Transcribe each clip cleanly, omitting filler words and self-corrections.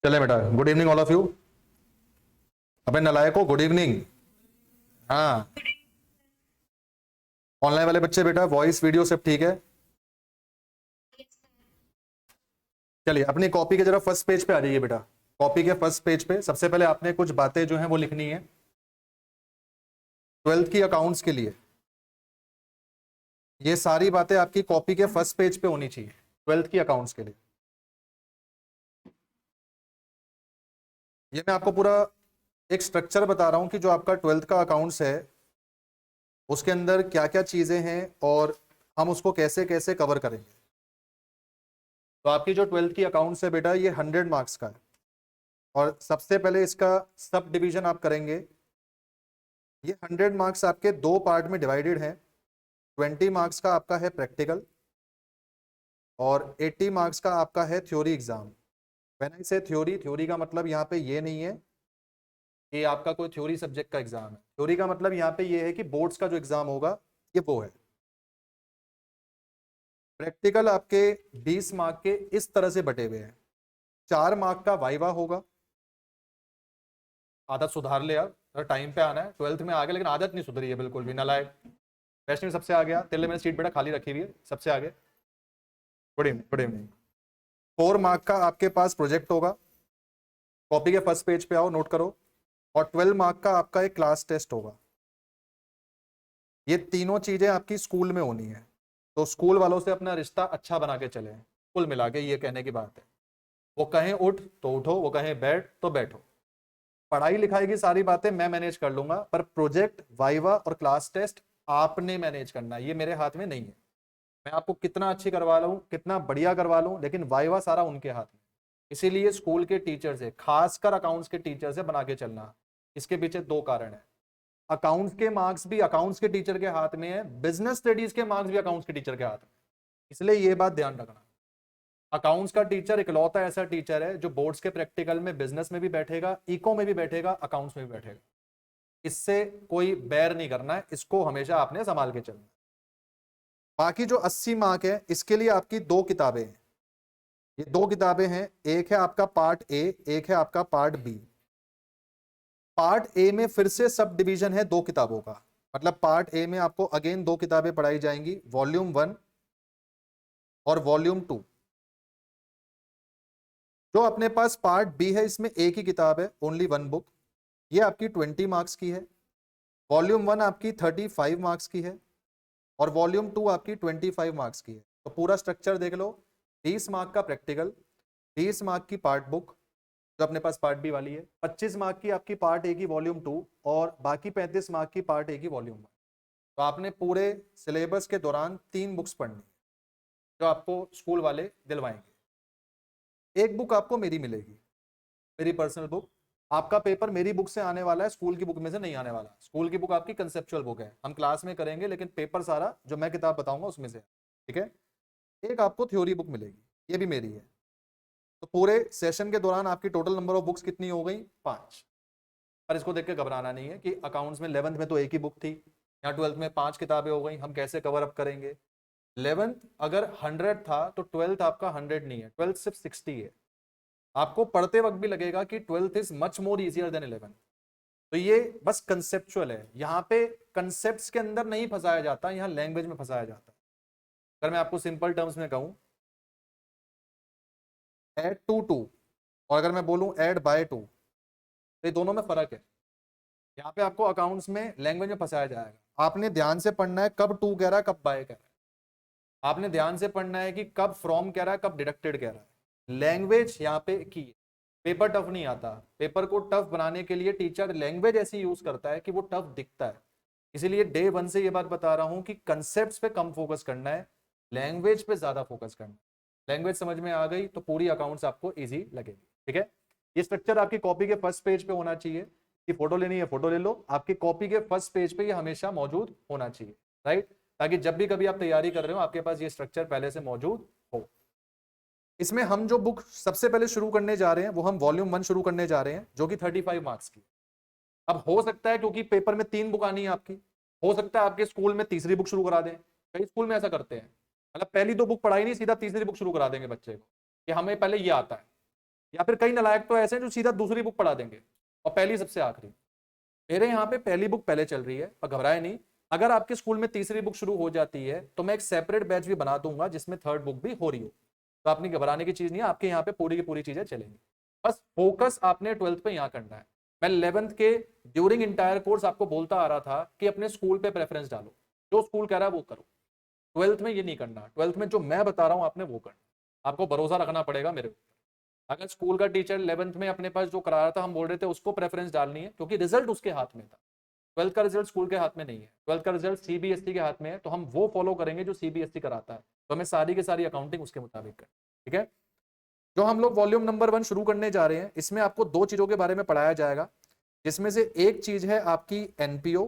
चले बेटा, good evening all of you. अबे नलायको, गुड इवनिंग। हाँ, ऑनलाइन वाले बच्चे बेटा, वॉइस वीडियो सब ठीक है? चलिए अपनी कॉपी के जरा फर्स्ट पेज पे आ जाइए बेटा। कॉपी के फर्स्ट पेज पे सबसे पहले आपने कुछ बातें जो हैं वो लिखनी है ट्वेल्थ की अकाउंट्स के लिए। ये सारी बातें आपकी कॉपी के फर्स्ट पेज पे होनी चाहिए ट्वेल्थ की अकाउंट्स के लिए। ये मैं आपको पूरा एक स्ट्रक्चर बता रहा हूं कि जो आपका ट्वेल्थ का अकाउंट्स है उसके अंदर क्या क्या चीजें हैं और हम उसको कैसे कैसे कवर करेंगे। तो आपकी जो ट्वेल्थ की अकाउंट्स है बेटा, ये 100 मार्क्स का है और सबसे पहले इसका सब डिवीजन आप करेंगे। ये 100 मार्क्स आपके दो पार्ट में डिवाइडेड है। 20 मार्क्स का आपका है प्रैक्टिकल और 80 मार्क्स का आपका है थ्योरी एग्जाम। व्हेन आई से थ्योरी, थ्योरी का मतलब यहाँ पे ये नहीं है कि आपका कोई थ्योरी सब्जेक्ट का एग्जाम है। थ्योरी का मतलब यहाँ पे ये है कि बोर्ड्स का जो एग्जाम होगा ये वो है। प्रैक्टिकल आपके 20 मार्क के इस तरह से बटे हुए हैं। 4 मार्क का वाइवा होगा। आदत सुधार ले यार, टाइम पे आना है। ट्वेल्थ में आ गया लेकिन आदत नहीं सुधरी है बिल्कुल भी, नालायक। वैष्णवी सबसे आ गया, तेरे लिए मैंने सीट बेटा खाली रखी हुई है, सबसे आगे। Good evening, good evening. 4 mark का आपके पास प्रोजेक्ट होगा। कॉपी के फर्स्ट पेज पे आओ, नोट करो। और 12 मार्क का आपका एक क्लास टेस्ट होगा। ये तीनों चीजें आपकी स्कूल में होनी है, तो स्कूल वालों से अपना रिश्ता अच्छा बना के चले। कुल मिला के ये कहने की बात है। वो कहें उठ तो उठो, वो कहें बैठ तो बैठो। पढ़ाई लिखाई की सारी बातें मैं मैनेज कर लूंगा, पर प्रोजेक्ट, वाइवा और क्लास टेस्ट आपने मैनेज करना है। ये मेरे हाथ में नहीं है। मैं आपको कितना अच्छी करवा लूं, कितना बढ़िया करवा लूं, लेकिन वाइवा सारा उनके हाथ में। इसीलिए स्कूल के टीचर से, खासकर अकाउंट्स के टीचर से बना के चलना। इसके पीछे दो कारण है। अकाउंट्स के मार्क्स भी अकाउंट्स के टीचर के हाथ में है, बिजनेस स्टडीज के मार्क्स भी अकाउंट्स के टीचर के हाथ में। इसलिए ये बात ध्यान रखना। अकाउंट्स का टीचर इकलौता ऐसा टीचर है जो बोर्ड्स के प्रैक्टिकल में बिजनेस में भी बैठेगा, इको में भी बैठेगा, अकाउंट्स में भी बैठेगा। इससे कोई बैर नहीं करना है, इसको हमेशा आपने संभाल के चलना है। बाकी जो 80 मार्क है इसके लिए आपकी दो किताबें हैं। ये दो किताबें हैं, एक है आपका पार्ट ए, एक है आपका पार्ट बी। पार्ट ए में फिर से सब डिवीजन है दो किताबों का। मतलब पार्ट ए में आपको अगेन दो किताबें पढ़ाई जाएंगी, वॉल्यूम 1 और वॉल्यूम 2। जो अपने पास पार्ट बी है इसमें एक ही किताब है, ओनली वन बुक। ये आपकी 20 मार्क्स की है। वॉल्यूम 1 आपकी 35 मार्क्स की है और वॉल्यूम 2 आपकी 25 मार्क्स की है। तो पूरा स्ट्रक्चर देख लो। 20 मार्क का प्रैक्टिकल, 20 मार्क की पार्ट बुक जो अपने पास पार्ट बी वाली है, 25 मार्क की आपकी पार्ट ए की वॉल्यूम 2 और बाकी 35 मार्क की पार्ट ए की वॉल्यूम 1। तो आपने पूरे सिलेबस के दौरान 3 बुक्स पढ़नी जो आपको स्कूल वाले दिलवाएंगे। एक बुक आपको मेरी मिलेगी, मेरी पर्सनल बुक। आपका पेपर मेरी बुक से आने वाला है, स्कूल की बुक में से नहीं आने वाला। स्कूल की बुक आपकी कंसेप्चुअल बुक है, हम क्लास में करेंगे, लेकिन पेपर सारा जो मैं किताब बताऊंगा उसमें से। ठीक है। एक आपको थ्योरी बुक मिलेगी, ये भी मेरी है। तो पूरे सेशन के दौरान आपकी टोटल नंबर ऑफ बुक्स कितनी हो गई? 5। पर इसको देख के घबराना नहीं है कि अकाउंट्स में 11th में तो एक ही बुक थी, यहाँ 12th में 5 किताबें हो गई, हम कैसे कवर अप करेंगे। 11th अगर 100 था तो 12th आपका 100 नहीं है, 12th सिर्फ 60 है। आपको पढ़ते वक्त भी लगेगा कि 12th is much more easier than 11th। तो ये बस कंसेप्चुअल है, यहाँ पे कंसेप्ट्स के अंदर नहीं फंसाया जाता, यहाँ लैंग्वेज में फंसाया जाता है। अगर मैं आपको सिंपल टर्म्स में कहूं ऐड टू टू, और अगर मैं बोलूं ऐड बाय टू, तो ये दोनों में फर्क है। यहाँ पे आपको अकाउंट्स में लैंग्वेज में फंसाया जाएगा। आपने ध्यान से पढ़ना है कब टू कह रहा है, कब बाय कह रहा है। आपने ध्यान से पढ़ना है कि कब फ्रॉम कह रहा है, कब डिडक्टेड कह रहा है। लैंग्वेज यहाँ पे की है। पेपर टफ नहीं आता, पेपर को टफ बनाने के लिए टीचर लैंग्वेज ऐसी यूज करता है कि वो टफ दिखता है। इसीलिए डे 1 से ये बात बता रहा हूं कि कंसेप्ट्स पे कम फोकस करना है, लैंग्वेज पे ज्यादा फोकस करना है। लैंग्वेज समझ में आ गई तो पूरी अकाउंट्स आपको इजी लगेगी। ठीक है। ये स्ट्रक्चर आपकी कॉपी के फर्स्ट पेज पे होना चाहिए। कि फोटो लेनी है फोटो ले लो, आपकी कॉपी के फर्स्ट पेज पे ये हमेशा मौजूद होना चाहिए, राइट। ताकि जब भी कभी आप तैयारी कर रहे हो आपके पास ये स्ट्रक्चर पहले से मौजूद हो। इसमें हम जो बुक सबसे पहले शुरू करने जा रहे हैं वो हम वॉल्यूम 1 शुरू करने जा रहे हैं, जो कि 35 मार्क्स की। अब हो सकता है क्योंकि पेपर में 3 बुक आनी है आपकी, हो सकता है आपके स्कूल में तीसरी बुक शुरू करा दें। कई स्कूल में ऐसा करते हैं, मतलब पहली 2 बुक पढ़ाई नहीं, सीधा तीसरी बुक शुरू करा देंगे बच्चे को कि हमें पहले ये आता है। या फिर कई नालायक तो ऐसे हैं जो सीधा दूसरी बुक पढ़ा देंगे और पहली सबसे आखिरी। मेरे यहाँ पे पहली बुक पहले चल रही है, पर घबराए नहीं, अगर आपके स्कूल में तीसरी बुक शुरू हो जाती है तो मैं एक सेपरेट बैच भी बना दूंगा जिसमें थर्ड बुक भी हो रही हो, तो आपने घबराने की चीज नहीं है, आपके यहाँ पे पूरी की पूरी चीजें चलेंगी। बस फोकस आपने 12th पे यहाँ करना है। मैं 11th के ड्यूरिंग इंटायर कोर्स आपको बोलता आ रहा था कि अपने स्कूल पे प्रेफरेंस डालो, जो स्कूल कह रहा है वो करो। 12th में ये नहीं करना, 12th में जो मैं बता रहा हूँ आपने वो करना, आपको भरोसा रखना पड़ेगा मेरे ऊपर। अगर स्कूल का टीचर 11th में अपने पास जो करा रहा था हम बोल रहे थे उसको प्रेफरेंस डालनी है क्योंकि रिजल्ट उसके हाथ में था, 12th का रिजल्ट स्कूल के हाथ में नहीं है, 12th का रिजल्ट सीबीएसई के हाथ में है, तो हम वो फॉलो करेंगे जो सीबीएसई कराता है, तो हमें सारी की सारी अकाउंटिंग उसके मुताबिक कर, ठीक है। जो हम लोग वॉल्यूम नंबर 1 शुरू करने जा रहे हैं इसमें आपको दो चीजों के बारे में पढ़ाया जाएगा, जिसमें से एक चीज है आपकी एनपीओ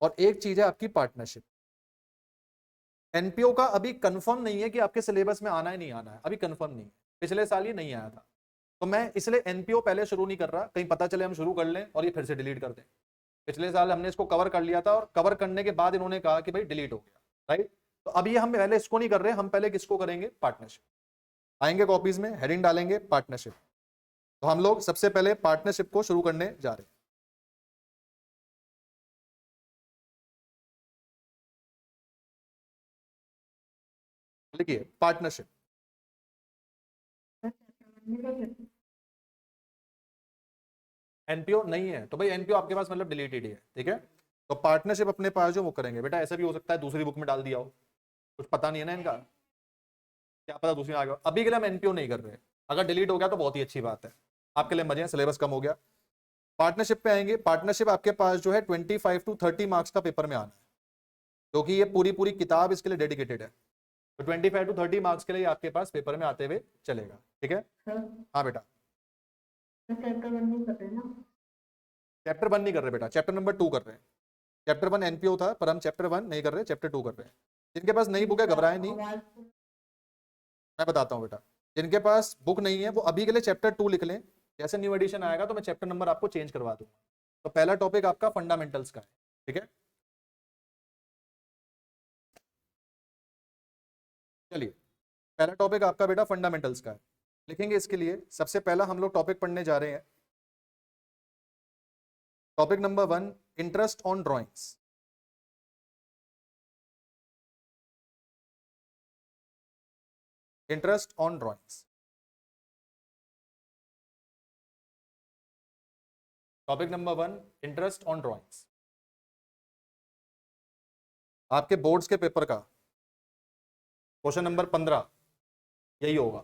और एक चीज है आपकी पार्टनरशिप। एनपीओ का अभी कंफर्म नहीं है कि आपके सिलेबस में आना है नहीं आना है, अभी कंफर्म नहीं है, पिछले साल ये नहीं आया था, तो मैं इसलिए एनपीओ पहले शुरू नहीं कर रहा, कहीं पता चले हम शुरू कर लें और ये फिर से डिलीट कर दें। पिछले साल हमने इसको कवर कर लिया था और कवर करने के बाद इन्होंने कहा कि भाई डिलीट हो गया, राइट। तो अब ये हम पहले इसको नहीं कर रहे, हम पहले किसको करेंगे, पार्टनरशिप। आएंगे कॉपीज में हेडिंग डालेंगे पार्टनरशिप, तो हम लोग सबसे पहले पार्टनरशिप को शुरू करने जा रहे हैं। लिखिए पार्टनरशिप। एनपीओ नहीं है तो भाई एनपीओ आपके पास मतलब डिलीटेड ही है, ठीक है। तो पार्टनरशिप अपने पास जो वो करेंगे बेटा, ऐसा भी हो सकता है दूसरी बुक में डाल दिया हो, कुछ पता नहीं है ना इनका, क्या पता दूसरी में आ गया। अभी के लिए हम एनपीओ नहीं कर रहे, अगर डिलीट हो गया तो बहुत ही अच्छी बात है, आपके लिए मजे हैं, सिलेबस कम हो गया। पार्टनरशिप पे आएंगे, पार्टनरशिप आपके पास जो है 25 to 30 मार्क्स का पेपर में आना है, क्योंकि ये पूरी पूरी किताब इसके लिए डेडिकेटेड है, तो 25 to 30 मार्क्स के लिए आपके पास पेपर में आते हुए चलेगा, ठीक है। हाँ बेटा, चैप्टर 1 नहीं कर रहे बेटा, चैप्टर नंबर 2 कर रहे हैं। चैप्टर 1 एनपीओ था पर हम चैप्टर 1 नहीं कर रहे, चैप्टर 2 कर रहे हैं। जिनके पास नई बुक है घबराए नहीं, मैं बताता हूँ बेटा, जिनके पास बुक नहीं है वो अभी के लिए चैप्टर 2 लिख लें, जैसे न्यू एडिशन आएगा तो मैं चैप्टर नंबर आपको चेंज करवा दूंगा। तो पहला टॉपिक आपका फंडामेंटल्स का है, ठीक है। चलिए, पहला टॉपिक आपका बेटा फंडामेंटल्स का है, लिखेंगे इसके लिए सबसे पहला हम लोग टॉपिक पढ़ने जा रहे हैं। Topic number 1, interest on drawings. Interest on drawings, topic number 1, interest on drawings. आपके बोर्ड्स के पेपर का क्वेश्चन नंबर 15 यही होगा,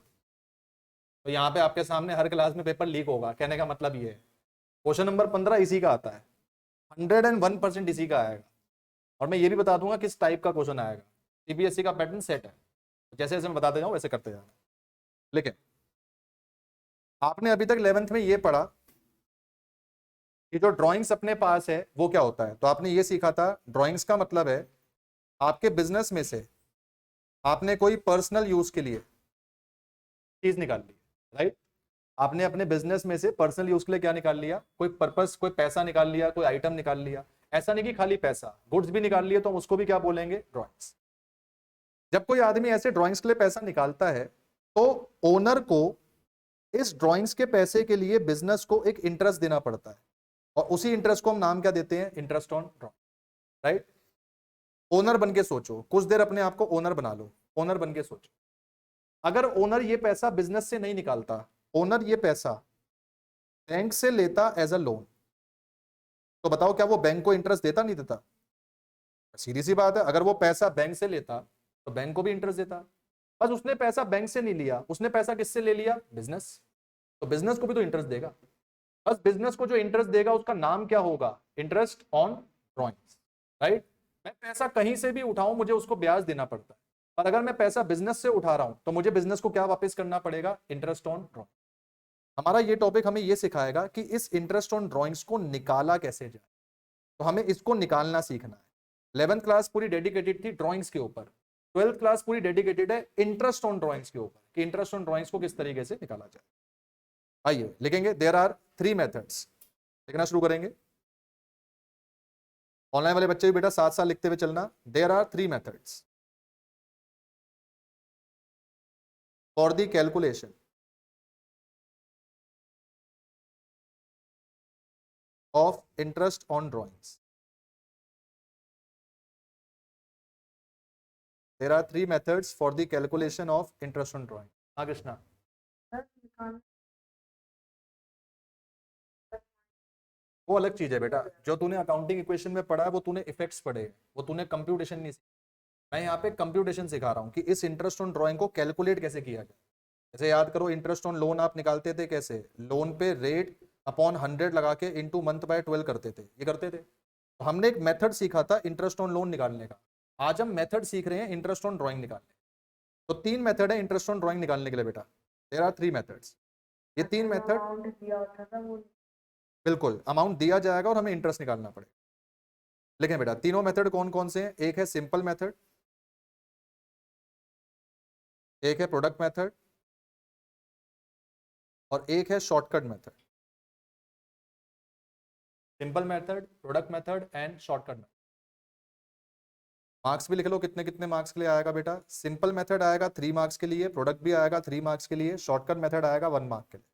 तो यहाँ पे आपके सामने हर क्लास में पेपर लीक होगा, कहने का मतलब ये है क्वेश्चन नंबर 15 इसी का आता है, 101% इसी का आएगा। और मैं ये भी बता दूंगा किस टाइप का क्वेश्चन आएगा, सीबीएसई का पैटर्न सेट है, जैसे जैसे मैं बताते जाऊं वैसे करते जाना। लेकिन आपने अभी तक 11th में ये पढ़ा कि जो ड्राइंग्स अपने पास है वो क्या होता है, तो आपने ये सीखा था ड्राइंग्स का मतलब है आपके बिजनेस में से आपने कोई पर्सनल यूज के लिए चीज निकाल ली, राइट। आपने अपने बिजनेस में से पर्सनल यूज के लिए क्या निकाल लिया, कोई पर्पस, कोई पैसा निकाल लिया, कोई आइटम निकाल लिया। ऐसा नहीं कि खाली पैसा, गुड्स भी निकाल लिए, तो हम उसको भी क्या बोलेंगे, ड्राइंग्स। जब कोई आदमी ऐसे ड्राइंग्स के लिए पैसा निकालता है तो ओनर को इस ड्राइंग्स के पैसे के लिए बिजनेस को एक इंटरेस्ट देना पड़ता है, और उसी इंटरेस्ट को हम नाम क्या देते हैं, interest on drawing, right. Owner बन के सोचो, कुछ देर अपने आप को ओनर बना लो, ओनर बन के सोचो, अगर ओनर ये पैसा बिजनेस से नहीं निकालता, ओनर ये पैसा बैंक से लेता एज अ लोन, तो बताओ क्या वो बैंक को इंटरेस्ट देता नहीं देता, सीधी सी बात है। अगर वो पैसा बैंक से लेता तो बैंक को भी इंटरेस्ट देता, बस उसने पैसा बैंक से नहीं लिया, उसने पैसा किससे ले लिया, बिजनेस, तो बिजनेस को भी तो इंटरेस्ट देगा। बस बिजनेस को जो इंटरेस्ट देगा उसका नाम क्या होगा, इंटरेस्ट ऑन ड्रॉइंग्स, राइट। मैं पैसा कहीं से भी उठाऊं मुझे उसको ब्याज देना पड़ता है, और अगर मैं पैसा बिजनेस से उठा रहा हूं तो मुझे बिजनेस को क्या वापस करना पड़ेगा, इंटरेस्ट ऑन ड्रॉइंग। हमारा ये टॉपिक हमें ये सिखाएगा कि इस इंटरेस्ट ऑन ड्रॉइंग्स को निकाला कैसे जाए, तो हमें इसको निकालना सीखना है। 11th क्लास पूरी डेडिकेटेड थी ड्रॉइंग्स के ऊपर, 12th क्लास पूरी डेडिकेटेड है इंटरेस्ट ऑन ड्रॉइंग्स के ऊपर, कि इंटरेस्ट ऑन ड्रॉइंग्स को किस तरीके से निकाला जाए। आइए लिखेंगे, देयर आर 3 मेथड्स, लिखना शुरू करेंगे। ऑनलाइन वाले बच्चे भी बेटा साथ साथ लिखते हुए चलना। There are 3 methods for the calculation of interest on drawings. There are 3 methods for the calculation of interest on drawing. हाँ कृष्णा, वो अलग चीज है बेटा. जो तूने अकाउंटिंग इक्वेशन में पढ़ा है वो तूने इफेक्ट्स पढ़े, वो तूने कंप्यूटेशन नहीं. मैं यहाँ पे कंप्यूटेशन सिखा रहा हूँ कि इस इंटरेस्ट ऑन ड्राइंग को कैलकुलेट कैसे किया जाए. जैसे याद करो, इंटरेस्ट ऑन लोन आप निकालते थे कैसे, लोन पे रेट अपॉन 100 लगा के इनटू मंथ बाय 12 करते थे, ये करते थे. तो हमने एक मेथड सीखा था इंटरेस्ट ऑन लोन निकालने का. आज हम मेथड सीख रहे हैं इंटरेस्ट ऑन ड्राइंग निकालने. तो 3 मेथड है इंटरेस्ट ऑन ड्राइंग निकालने के लिए बेटा. There are 3 methods. ये 3 मेथड, बिल्कुल अमाउंट दिया जाएगा और हमें इंटरेस्ट निकालना पड़ेगा. लेकिन बेटा तीनों मेथड कौन कौन से हैं? एक है सिंपल मेथड, एक है प्रोडक्ट मेथड और एक है shortcut method. Simple method, product method and shortcut method. Marks भी लिख लो कितने कितने मार्क्स के लिए आएगा बेटा. सिंपल मेथड आएगा 3 मार्क्स के लिए, प्रोडक्ट भी आएगा 3 मार्क्स के लिए, शॉर्टकट मेथड आएगा 1 मार्क के लिए.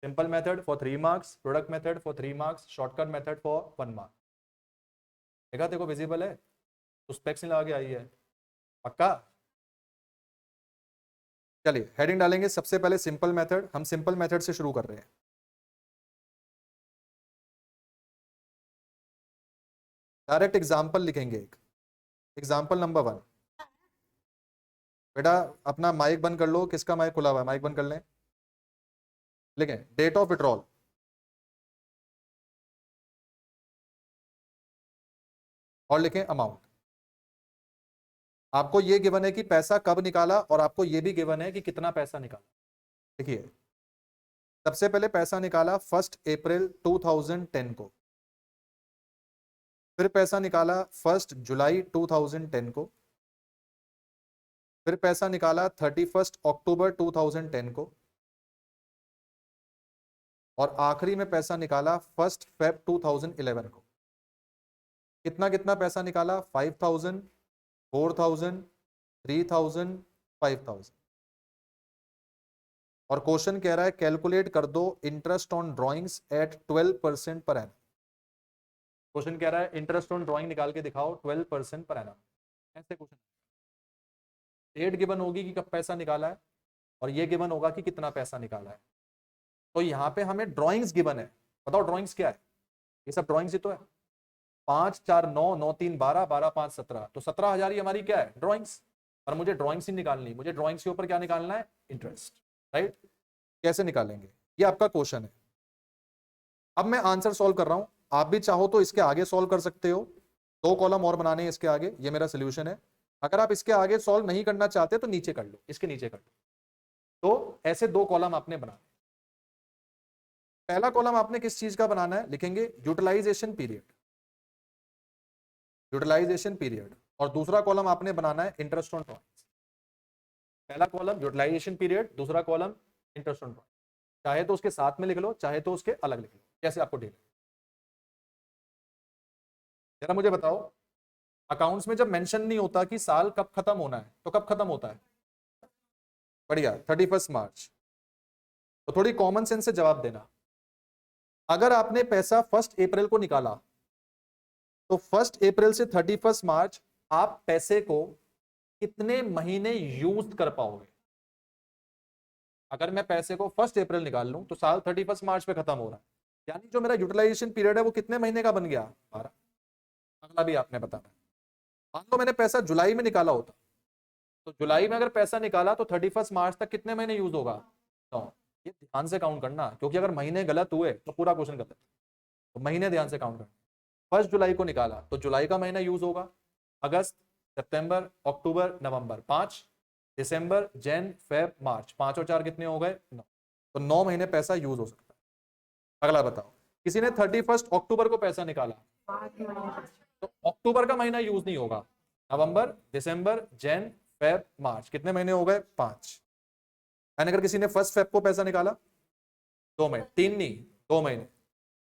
Simple method for 3 marks, product method for 3 marks, shortcut method for 1 mark. देखा, देखो विजिबल है तो स्पेक्स नहीं लगा के आई है पक्का. चलिए हेडिंग डालेंगे. सबसे पहले सिंपल मेथड. हम सिंपल मेथड से शुरू कर रहे हैं. डायरेक्ट एग्जाम्पल लिखेंगे. एक एग्जाम्पल नंबर 1. बेटा अपना माइक बंद कर लो. किसका माइक खुला हुआ है? माइक बंद कर लें. लिखें डेट ऑफ विड्रॉल और लिखें अमाउंट. आपको ये गिवन है कि पैसा कब निकाला और आपको ये भी गिवन है कि कितना पैसा निकाला. देखिए सबसे पहले पैसा निकाला 1 अप्रैल 2010 को. फिर पैसा निकाला 1 जुलाई 2010 को. फिर पैसा निकाला 31 अक्टूबर 2010 को. और आखिरी में पैसा निकाला 1 फेब 2011 को. कितना कितना पैसा निकाला? 5000, 4000, 3000, 5000. और क्वेश्चन कह रहा है कैलकुलेट कर दो interest on drawings eight 12% per annum. Question कह रहा है इंटरेस्ट ऑन ड्राइंग निकाल के दिखाओ 12% पर एनम. ऐसे क्वेश्चन डेट गिवन होगी कि कब पैसा निकाला है और ये गिवन होगा कि कितना पैसा निकाला है. तो यहाँ पे हमें ड्राइंग्स गिवन है. बताओ ड्राइंग्स क्या है? ये सब ड्राइंग्स ही तो है. 5 4 9 9 3 12 12 5 17. तो 17,000 ही हमारी क्या है? ड्राइंग्स. और मुझे ड्राइंग्स ही निकालनी. मुझे ड्राइंग्स के ऊपर क्या निकालना है? इंटरेस्ट. राइट. कैसे निकालेंगे? ये आपका क्वेश्चन है. अब मैं आंसर सॉल्व कर रहा हूं. आप भी चाहो तो इसके आगे सॉल्व कर सकते हो. 2 कॉलम और बनाने हैं इसके आगे. ये मेरा सोल्यूशन है. अगर आप इसके आगे सॉल्व नहीं करना चाहते तो नीचे कर लो, इसके नीचे कर लो. तो ऐसे 2 कॉलम आपने बनाने. पहला कॉलम आपने किस चीज का बनाना है? लिखेंगे यूटिलाइजेशन पीरियड. Utilisation period. और दूसरा कॉलम आपने बनाना है इंटरेस्ट ऑन ड्राइंग्स. पहला कॉलम यूटिलाइजेशन पीरियड, दूसरा कॉलम इंटरेस्ट ऑन ड्राइंग्स. चाहे तो उसके साथ में लिख लो, चाहे तो उसके अलग लिख लो, कैसे आपको ठीक है. जरा मुझे बताओ, अकाउंट्स में जब मेंशन नहीं होता कि साल कब खत्म होना है तो कब खत्म होता है? बढ़िया, 31 मार्च. तो थोड़ी कॉमन सेंस से जवाब देना. अगर आपने पैसा 1 अप्रैल को निकाला तो 1 अप्रैल से 31 मार्च आप पैसे को कितने महीने यूज कर पाओगे? अगर मैं पैसे को 1 अप्रैल निकाल लूं तो साल 31 मार्च पे खत्म हो रहा है, यानी जो मेरा यूटिलाइजेशन पीरियड है वो कितने महीने का बन गया? 12. अगला भी आपने बताना. मान लो मैंने पैसा जुलाई में निकाला होता तो जुलाई में अगर पैसा निकाला तो 31 मार्च तक कितने महीने यूज होगा? 9. ये ध्यान से काउंट करना, क्योंकि अगर महीने गलत हुए तो पूरा क्वेश्चन गलत. तो महीने ध्यान से काउंट करना. 1 जुलाई को निकाला तो जुलाई का महीना यूज होगा. अगस्त, सितंबर, अक्टूबर, नवंबर 5, दिसंबर, जैन, फेब, मार्च 5 और 4 कितने हो गए? 9. तो 9 महीने पैसा यूज हो सकता है. अगला बताओ, किसी ने 31 अक्टूबर को पैसा निकाला तो अक्टूबर का महीना यूज नहीं होगा. नवंबर, दिसंबर, जैन, फेब, मार्च कितने महीने हो गए? 5. एंड अगर किसी ने 1 फेब को पैसा निकाला 2 महीने, 3 नहीं 2 महीने,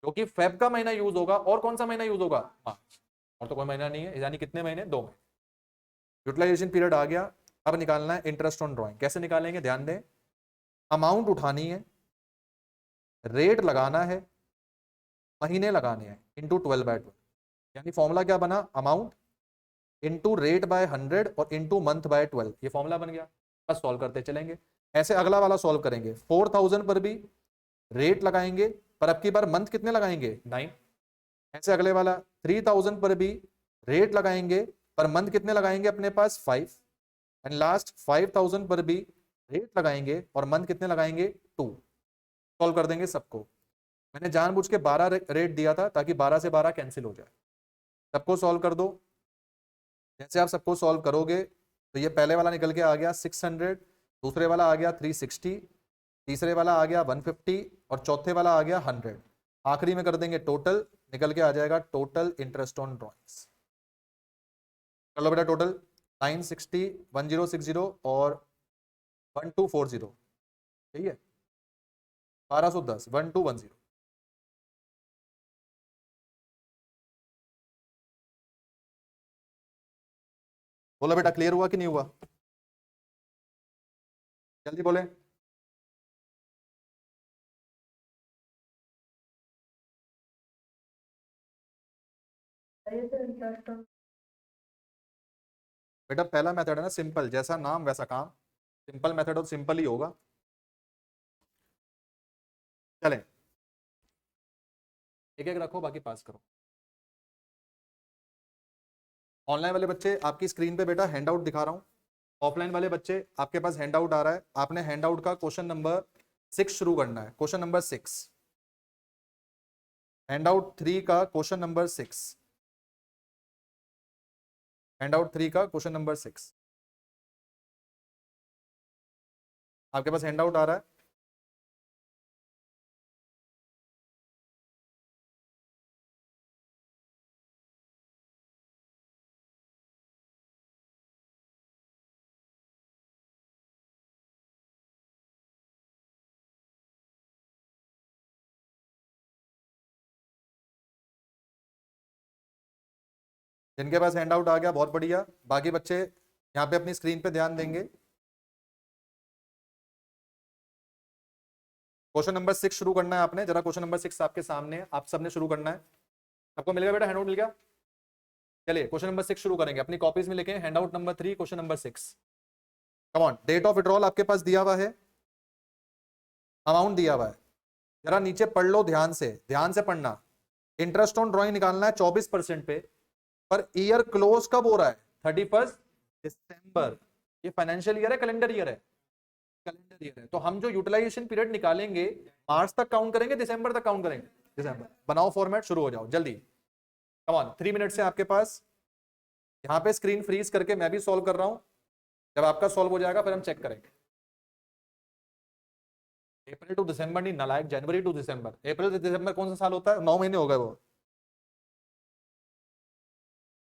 क्योंकि फेब का महीना यूज होगा. और कौन सा महीना यूज होगा? मार्च. और तो कोई महीना नहीं है, यानी कितने महीने? 2 महीने. यूटिलाइजेशन पीरियड आ गया. अब निकालना है इंटरेस्ट ऑन ड्राइंग. कैसे निकालेंगे? ध्यान दें. अमाउंट उठानी है, रेट लगाना है महीने लगाने हैं इंटू 12/12, यानी फॉर्मूला क्या बना, अमाउंट इंटू रेट बाय 100 और इंटू मंथ बाय 12, ये फॉर्मूला बन गया। बस सॉल्व करते चलेंगे। ऐसे अगला वाला सॉल्व करेंगे, 4000 पर भी रेट लगाएंगे, पर अब की बार मंथ कितने लगाएंगे, 9। ऐसे अगले वाला 3000 पर भी रेट लगाएंगे, पर मंथ कितने लगाएंगे अपने पास, 5। एंड लास्ट 5000 पर भी रेट लगाएंगे और मंथ कितने लगाएंगे, 2। सॉल्व कर देंगे सबको। मैंने जानबूझ के 12 रेट दिया था ताकि 12 से 12 कैंसिल हो जाए। सबको सॉल्व कर दो। जैसे आप सबको सॉल्व करोगे तो ये पहले वाला निकल के आ गया 600, दूसरे वाला आ गया 360, तीसरे वाला आ गया 150 और चौथे वाला आ गया 100। आखिरी में कर देंगे टोटल, निकल के आ जाएगा टोटल इंटरेस्ट ऑन ड्रॉइंग्स। कर लो बेटा टोटल, 960, 1060 और 1240, यही है 1210, 1210। बोलो बेटा क्लियर हुआ कि नहीं हुआ, जल्दी बोले। बेटा पहला मेथड है ना सिंपल, जैसा नाम वैसा काम, सिंपल मेथड और सिंपल ही होगा। चलें एक एक रखो, बाकी पास करो। ऑनलाइन वाले बच्चे आपकी स्क्रीन पे बेटा हैंड आउट दिखा रहा हूं। ऑफलाइन वाले बच्चे आपके पास हैंड आउट आ रहा है, आपने हैंड आउट का क्वेश्चन नंबर 6 शुरू करना है। क्वेश्चन नंबर 6, हैंड आउट 3 का क्वेश्चन नंबर 6, हैंड आउट 3 का क्वेश्चन नंबर 6 आपके पास हैंड आउट आ रहा है। जिनके पास हैंड आउट आ गया बहुत बढ़िया, बाकी बच्चे यहाँ पे अपनी स्क्रीन पे ध्यान देंगे। क्वेश्चन नंबर 6 शुरू करना है आपने, जरा क्वेश्चन नंबर 6 आपके सामने है, आप सबने शुरू करना है। आपको मिल गया बेटा, हैंड आउट मिल गया। चलिए क्वेश्चन नंबर 6 शुरू करेंगे, अपनी कॉपीज में लिखें hand out number 3 question number 6। Come on, date of withdrawal आपके पास दिया हुआ है, अमाउंट दिया हुआ है, जरा नीचे पढ़ लो ध्यान से पढ़ना। इंटरेस्ट ऑन ड्रॉइंग निकालना है 24% पे, पर ईयर क्लोज कब हो रहा है, 31 दिसंबर। ये फाइनेंशियल ईयर है कैलेंडर ईयर है, कैलेंडर ईयर है। तो हम जो यूटिलाइजेशन पीरियड निकालेंगे मार्च तक काउंट करेंगे, दिसंबर तक काउंट करेंगे, दिसंबर। बनाओ फॉर्मेट, शुरू हो जाओ जल्दी। कम ऑन, 3 मिनट से आपके पास। यहाँ पे स्क्रीन फ्रीज करके मैं भी सॉल्व कर रहा हूं, जब आपका सॉल्व हो जाएगा फिर हम चेक करेंगे। अप्रैल टू दिसंबर नहीं नालायक, जनवरी टू दिसंबर। अप्रैल से दिसंबर कौन सा साल होता है, 9 महीने हो गए वो।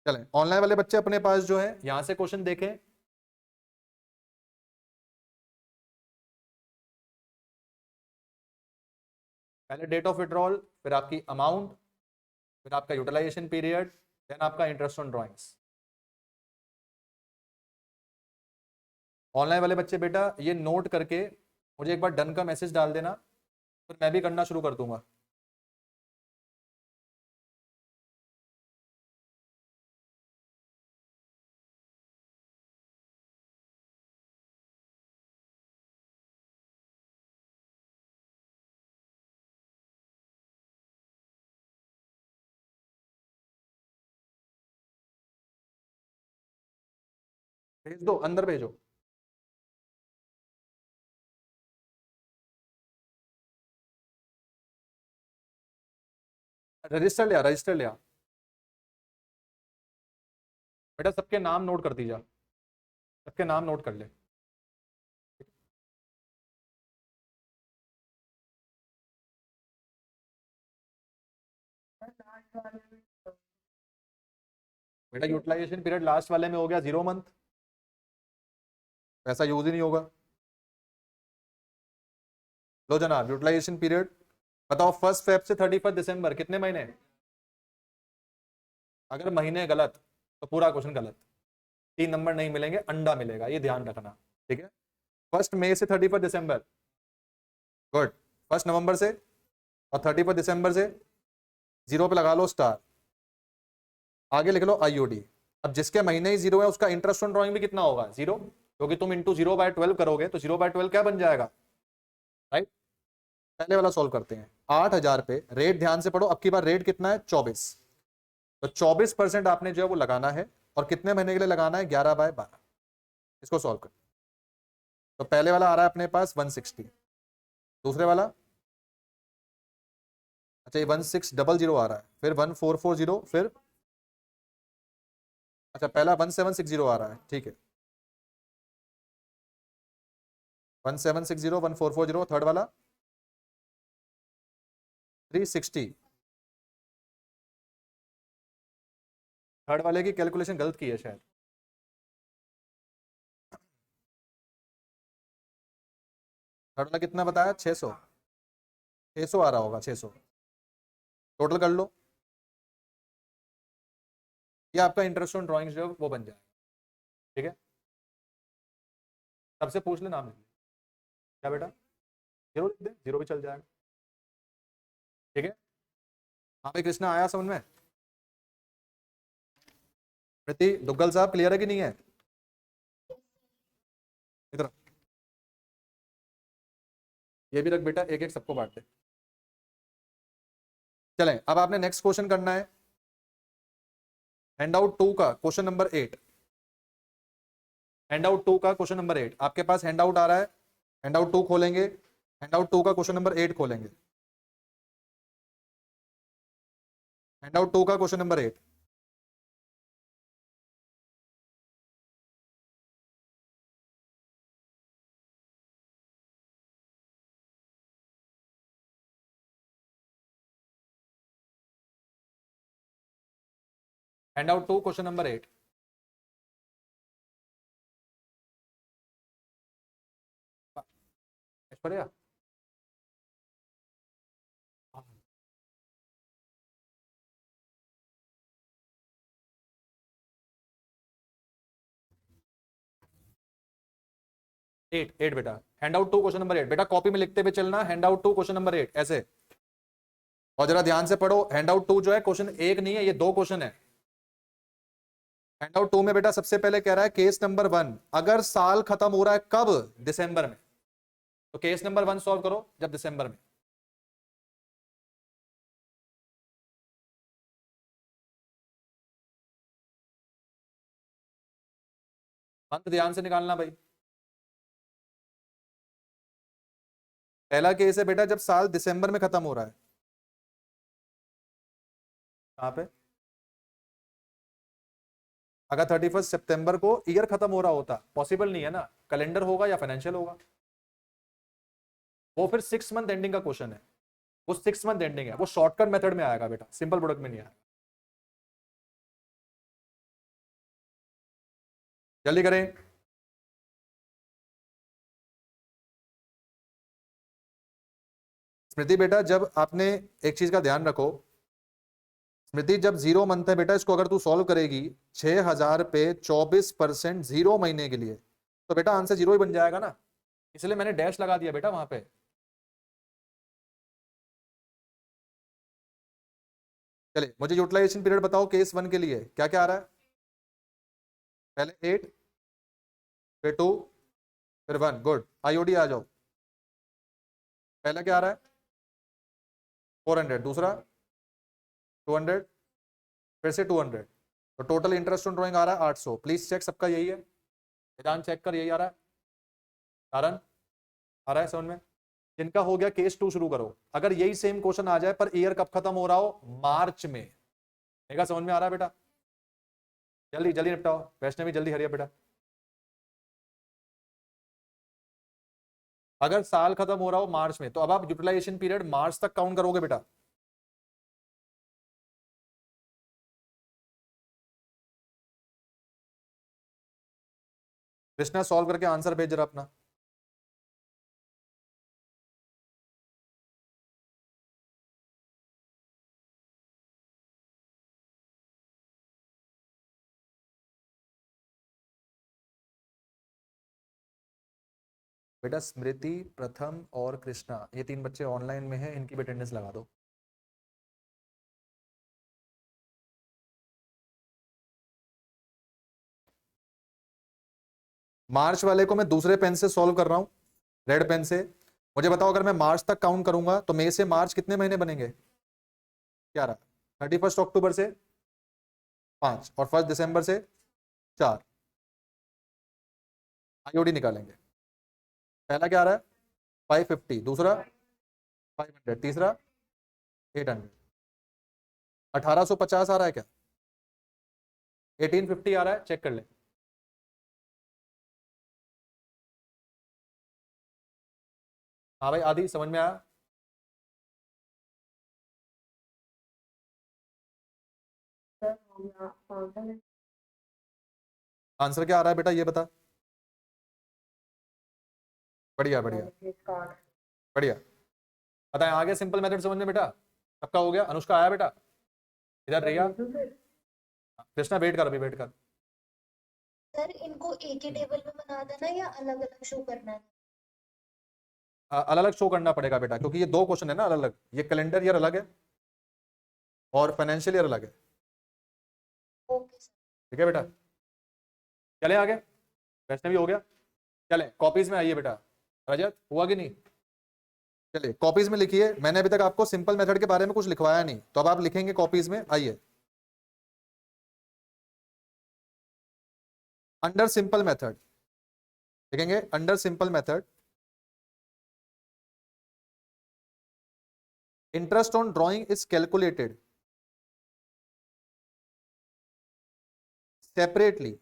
चलें ऑनलाइन वाले बच्चे अपने पास जो है यहां से क्वेश्चन देखें। पहले डेट ऑफ विड्रॉल, फिर आपकी अमाउंट, फिर आपका यूटिलाइजेशन पीरियड, देन आपका इंटरेस्ट ऑन ड्रॉइंग्स। ऑनलाइन वाले बच्चे बेटा ये नोट करके मुझे एक बार डन का मैसेज डाल देना, फिर मैं भी करना शुरू कर दूंगा। भेज दो, अंदर भेजो। रजिस्टर लिया, रजिस्टर लिया बेटा, सबके नाम नोट कर दीजिए, सबके नाम नोट कर ले। बेटा यूटिलाइजेशन पीरियड लास्ट वाले में हो गया 0 मंथ, पैसा यूज ही नहीं होगा। लो जनाब यूटिलाइजेशन पीरियड बताओ, 1 फेब से 31 दिसंबर कितने महीने। अगर महीने गलत तो पूरा क्वेश्चन गलत, 3 नंबर नहीं मिलेंगे, अंडा मिलेगा, ये ध्यान रखना, ठीक है। 1 मई से 31 दिसंबर, गुड। 1 नवंबर से और 31 दिसंबर से जीरो पे लगा लो स्टार, आगे लिख लो आईओडी। अब जिसके महीने ही जीरो है उसका इंटरेस्ट ऑन ड्रॉइंग भी कितना होगा, जीरो, क्योंकि तुम इंटू 0/12 करोगे तो 0/12 क्या बन जाएगा, राइट। पहले वाला सॉल्व करते हैं। 8,000 पे रेट, ध्यान से पढ़ो, अब की बार रेट कितना है, 24। तो 24% आपने जो है वो लगाना है, और कितने महीने के लिए लगाना है, 11/12। इसको सॉल्व कर। तो पहले वाला आ रहा है अपने पास 160, दूसरे वाला, अच्छा ये 1600 आ रहा है, फिर 1440, फिर अच्छा पहला 1760 आ रहा है, ठीक है। 1760, 1440, थर्ड वाला 360। थर्ड वाले की कैलकुलेशन गलत की है शायद। थर्ड वाला कितना बताया, 600, 600 आ रहा होगा, 600 टोटल कर लो। ये आपका इंटरेस्ट ऑन ड्राइंग्स जो है वो बन जाएगा, ठीक है। सबसे पूछ ले, नाम लिख ले। क्या बेटा, जीरो लिख दे, जीरो भी चल जाएगा, ठीक है। हाँ भाई कृष्णा, आया समझ में। प्रीति दुग्गल साहब क्लियर है कि नहीं है, इधर ये भी रख बेटा, एक एक सबको बांट दे। चलें, अब आपने नेक्स्ट क्वेश्चन करना है, हैंडआउट 2 का क्वेश्चन नंबर 8। हैंडआउट 2 का क्वेश्चन नंबर 8 आपके पास हैंडआउट आ रहा है, हैंडआउट 2 खोलेंगे, हैंडआउट 2 का क्वेश्चन नंबर 8 खोलेंगे, हैंडआउट 2 का question number 8। Handout 2 question number 8। Aishwarya, 8 बेटा, हैंडआउट 2 क्वेश्चन नंबर 8 बेटा, कॉपी में लिखते हुए चलना, हैंडआउट 2 क्वेश्चन नंबर 8 ऐसे। और जरा ध्यान से पढ़ो, हैंडआउट 2 जो है क्वेश्चन एक नहीं है, ये दो क्वेश्चन है। हैंडआउट 2 में बेटा सबसे पहले कह रहा है केस नंबर 1, अगर साल खत्म हो रहा है कब, दिसंबर में, तो केस नंबर 1 सॉल्व करो जब दिसंबर में। मंथ ध्यान से निकालना भाई। पहला केस है बेटा जब साल दिसंबर में खत्म हो रहा है, कहां पे, अगर 31 सितंबर को ईयर खत्म हो रहा होता, पॉसिबल नहीं है ना, कैलेंडर होगा या फाइनेंशियल होगा, वो फिर 6 मंथ एंडिंग का क्वेश्चन है, वो 6 मंथ एंडिंग है, वो शॉर्टकट मेथड में आएगा बेटा, सिंपल प्रोडक्ट में नहीं आएगा। जल्दी करें। स्मृति बेटा जब आपने, एक चीज का ध्यान रखो स्मृति, जब 0 मंथ है बेटा, इसको अगर तू सॉल्व करेगी 6,000 पे 24% 0 महीने के लिए, तो बेटा आंसर जीरो ही बन जाएगा ना, इसलिए मैंने डैश लगा दिया बेटा वहां पे। चलिए मुझे यूटिलाइजेशन पीरियड बताओ केस 1 के लिए क्या क्या आ रहा है, पहले 8, फिर 2, फिर 1, गुड। आईओडी आ जाओ, पहला क्या आ रहा है, 400, दूसरा 200, फिर से 200, तो टोटल इंटरेस्ट ऑन ड्राइंग आ रहा है 800। प्लीज चेक, सबका यही है, मैदान चेक कर, यही आ रहा है, कारण आ रहा है समझ में। जिनका हो गया केस 2 शुरू करो, अगर यही सेम क्वेश्चन आ जाए पर ईयर कब खत्म हो रहा हो, मार्च में, देखा समझ में आ रहा है बेटा, जल्दी जल्दी निपटाओ, वैष्णवी जल्दी हरिया बेटा। अगर साल खत्म हो रहा हो मार्च में, तो अब आप यूटिलाइजेशन पीरियड मार्च तक काउंट करोगे बेटा। कृष्णा सॉल्व करके आंसर भेज जरा अपना। बेटा स्मृति, प्रथम और कृष्णा, ये 3 बच्चे ऑनलाइन में हैं, इनकी भी अटेंडेंस लगा दो। मार्च वाले को मैं दूसरे पेन से सॉल्व कर रहा हूं, रेड पेन से। मुझे बताओ अगर मैं मार्च तक काउंट करूंगा तो मई से मार्च कितने महीने बनेंगे? 11। 31 अक्टूबर से 5 और 1 दिसंबर से 4। आईओडी निकालेंगे। पहला क्या आ रहा है? 550, दूसरा 500, तीसरा 800। 1850 आ रहा है क्या? 1850 आ रहा है? चेक कर ले। हाँ भाई, आदि समझ में आया? आंसर क्या आ रहा है बेटा, ये बता। बढ़िया बढ़िया बढ़िया। बताएं, आ गया सिंपल मेथड समझ में बेटा? सबका हो गया? अनुष्का आया बेटा? इधर रिया, कृष्णा वेट कर, अभी वेट कर। सर इनको एक ही टेबल में बना देना या अलग अलग शो करना है? अलग अलग शो करना पड़ेगा बेटा, क्योंकि ये 2 क्वेश्चन है ना अलग अलग। ये कैलेंडर ईयर अलग है और फाइनेंशियल ईयर अलग है। Okay sir. ठीक है बेटा, चले आगे। वैष्णव भी हो गया। चले कॉपीज में आइए बेटा। रजत हुआ कि नहीं? चलिए कॉपीज में लिखिए। मैंने अभी तक आपको सिंपल मेथड के बारे में कुछ लिखवाया नहीं, तो अब आप लिखेंगे कॉपीज में। आइए, अंडर सिंपल मेथड लिखेंगे। Under simple method, interest on drawing is calculated separately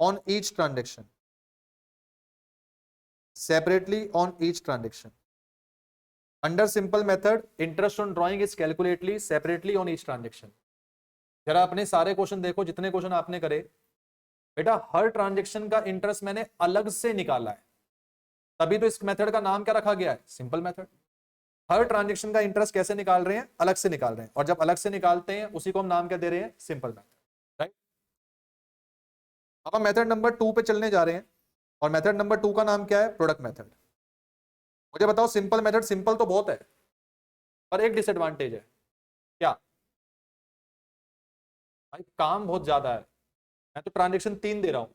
on each transaction, separately on each transaction. Under simple method, interest on drawing is calculatedly separately on each transaction. जरा अपने सारे question देखो, जितने question आपने करे बेटा, हर transaction का interest मैंने अलग से निकाला है, तभी तो इस मेथड का नाम क्या रखा गया है? Simple method. हर ट्रांजेक्शन का इंटरेस्ट कैसे निकाल रहे हैं? अलग से निकाल रहे हैं, और जब अलग से निकालते हैं उसी को हम नाम क्या दे रहे हैं? Simple method, right. अब हम मेथड नंबर 2 पे चलने जा रहे हैं, और मेथड नंबर 2 का नाम क्या है? Product method. मुझे बताओ, सिंपल मेथड सिंपल तो बहुत है, पर एक डिसएडवांटेज है। क्या भाई? काम बहुत ज्यादा है। मैं तो ट्रांजेक्शन 3 दे रहा हूं।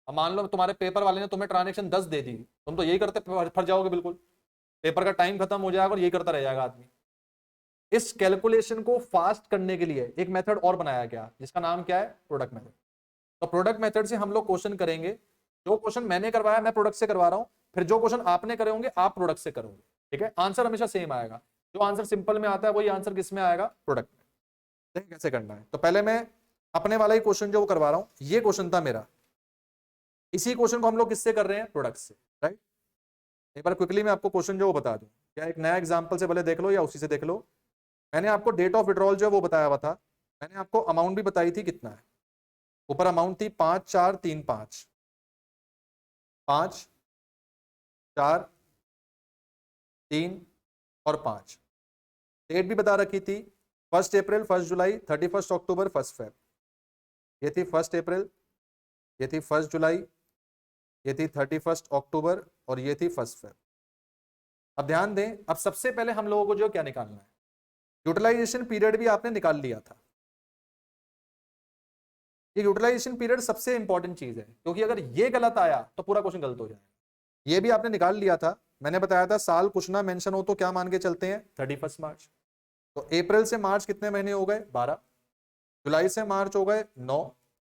अब मान लो तुम्हारे पेपर वाले ने तुम्हें ट्रांजेक्शन 10 दे दी, तुम तो यही करते फर जाओगे बिल्कुल। पेपर का टाइम खत्म हो जाएगा और यही करता रह जाएगा आदमी। इस कैलकुलेशन को फास्ट करने के लिए एक मेथड और बनाया गया, जिसका नाम क्या है? Product method. तो प्रोडक्ट मेथड से हम लोग क्वेश्चन करेंगे। जो क्वेश्चन मैंने करवाया मैं प्रोडक्ट से करवा रहा हूं, फिर जो क्वेश्चन आपने करे होंगे आप प्रोडक्ट से करोगे। ठीक है, आंसर हमेशा सेम आएगा। जो आंसर सिंपल में आता है वही आंसर किस में आएगा? प्रोडक्ट में। देखिए कैसे करना है। तो पहले मैं अपने वाला ही क्वेश्चन जो वो करवा रहा हूं, ये क्वेश्चन था मेरा। इसी क्वेश्चन को हम लोग किससे कर रहे हैं? प्रोडक्ट से, राइट। एक बार क्विकली मैं आपको क्वेश्चन जो वो बता दूं, क्या एक नया एग्जांपल से भले देख लो या उसी से देख लो। मैंने आपको डेट ऑफ विड्रॉल जो है वो बताया हुआ था। मैंने आपको अमाउंट भी बताई थी कितना है। ऊपर अमाउंट थी 5435, 5, 4, 3 और 5। डेट भी बता रखी थी, 1 अप्रैल, 1 जुलाई, 31 अक्टूबर, 1 फेब। ये थी 1 अप्रैल, ये थी 1 जुलाई, ये थी 31 अक्टूबर और ये थी 1 फेब। अब ध्यान दें, अब सबसे पहले हम लोगों को जो क्या निकालना है? यूटिलाइजेशन पीरियड भी आपने निकाल लिया था। ये यूटिलाइजेशन पीरियड सबसे इंपॉर्टेंट चीज है, क्योंकि अगर ये गलत आया तो पूरा क्वेश्चन गलत हो जाएगा। ये भी आपने निकाल लिया था। मैंने बताया था साल कुछ ना मेंशन हो तो क्या मान के चलते हैं? 31 मार्च। तो अप्रैल से मार्च कितने महीने हो गए? 12। जुलाई से मार्च हो गए 9।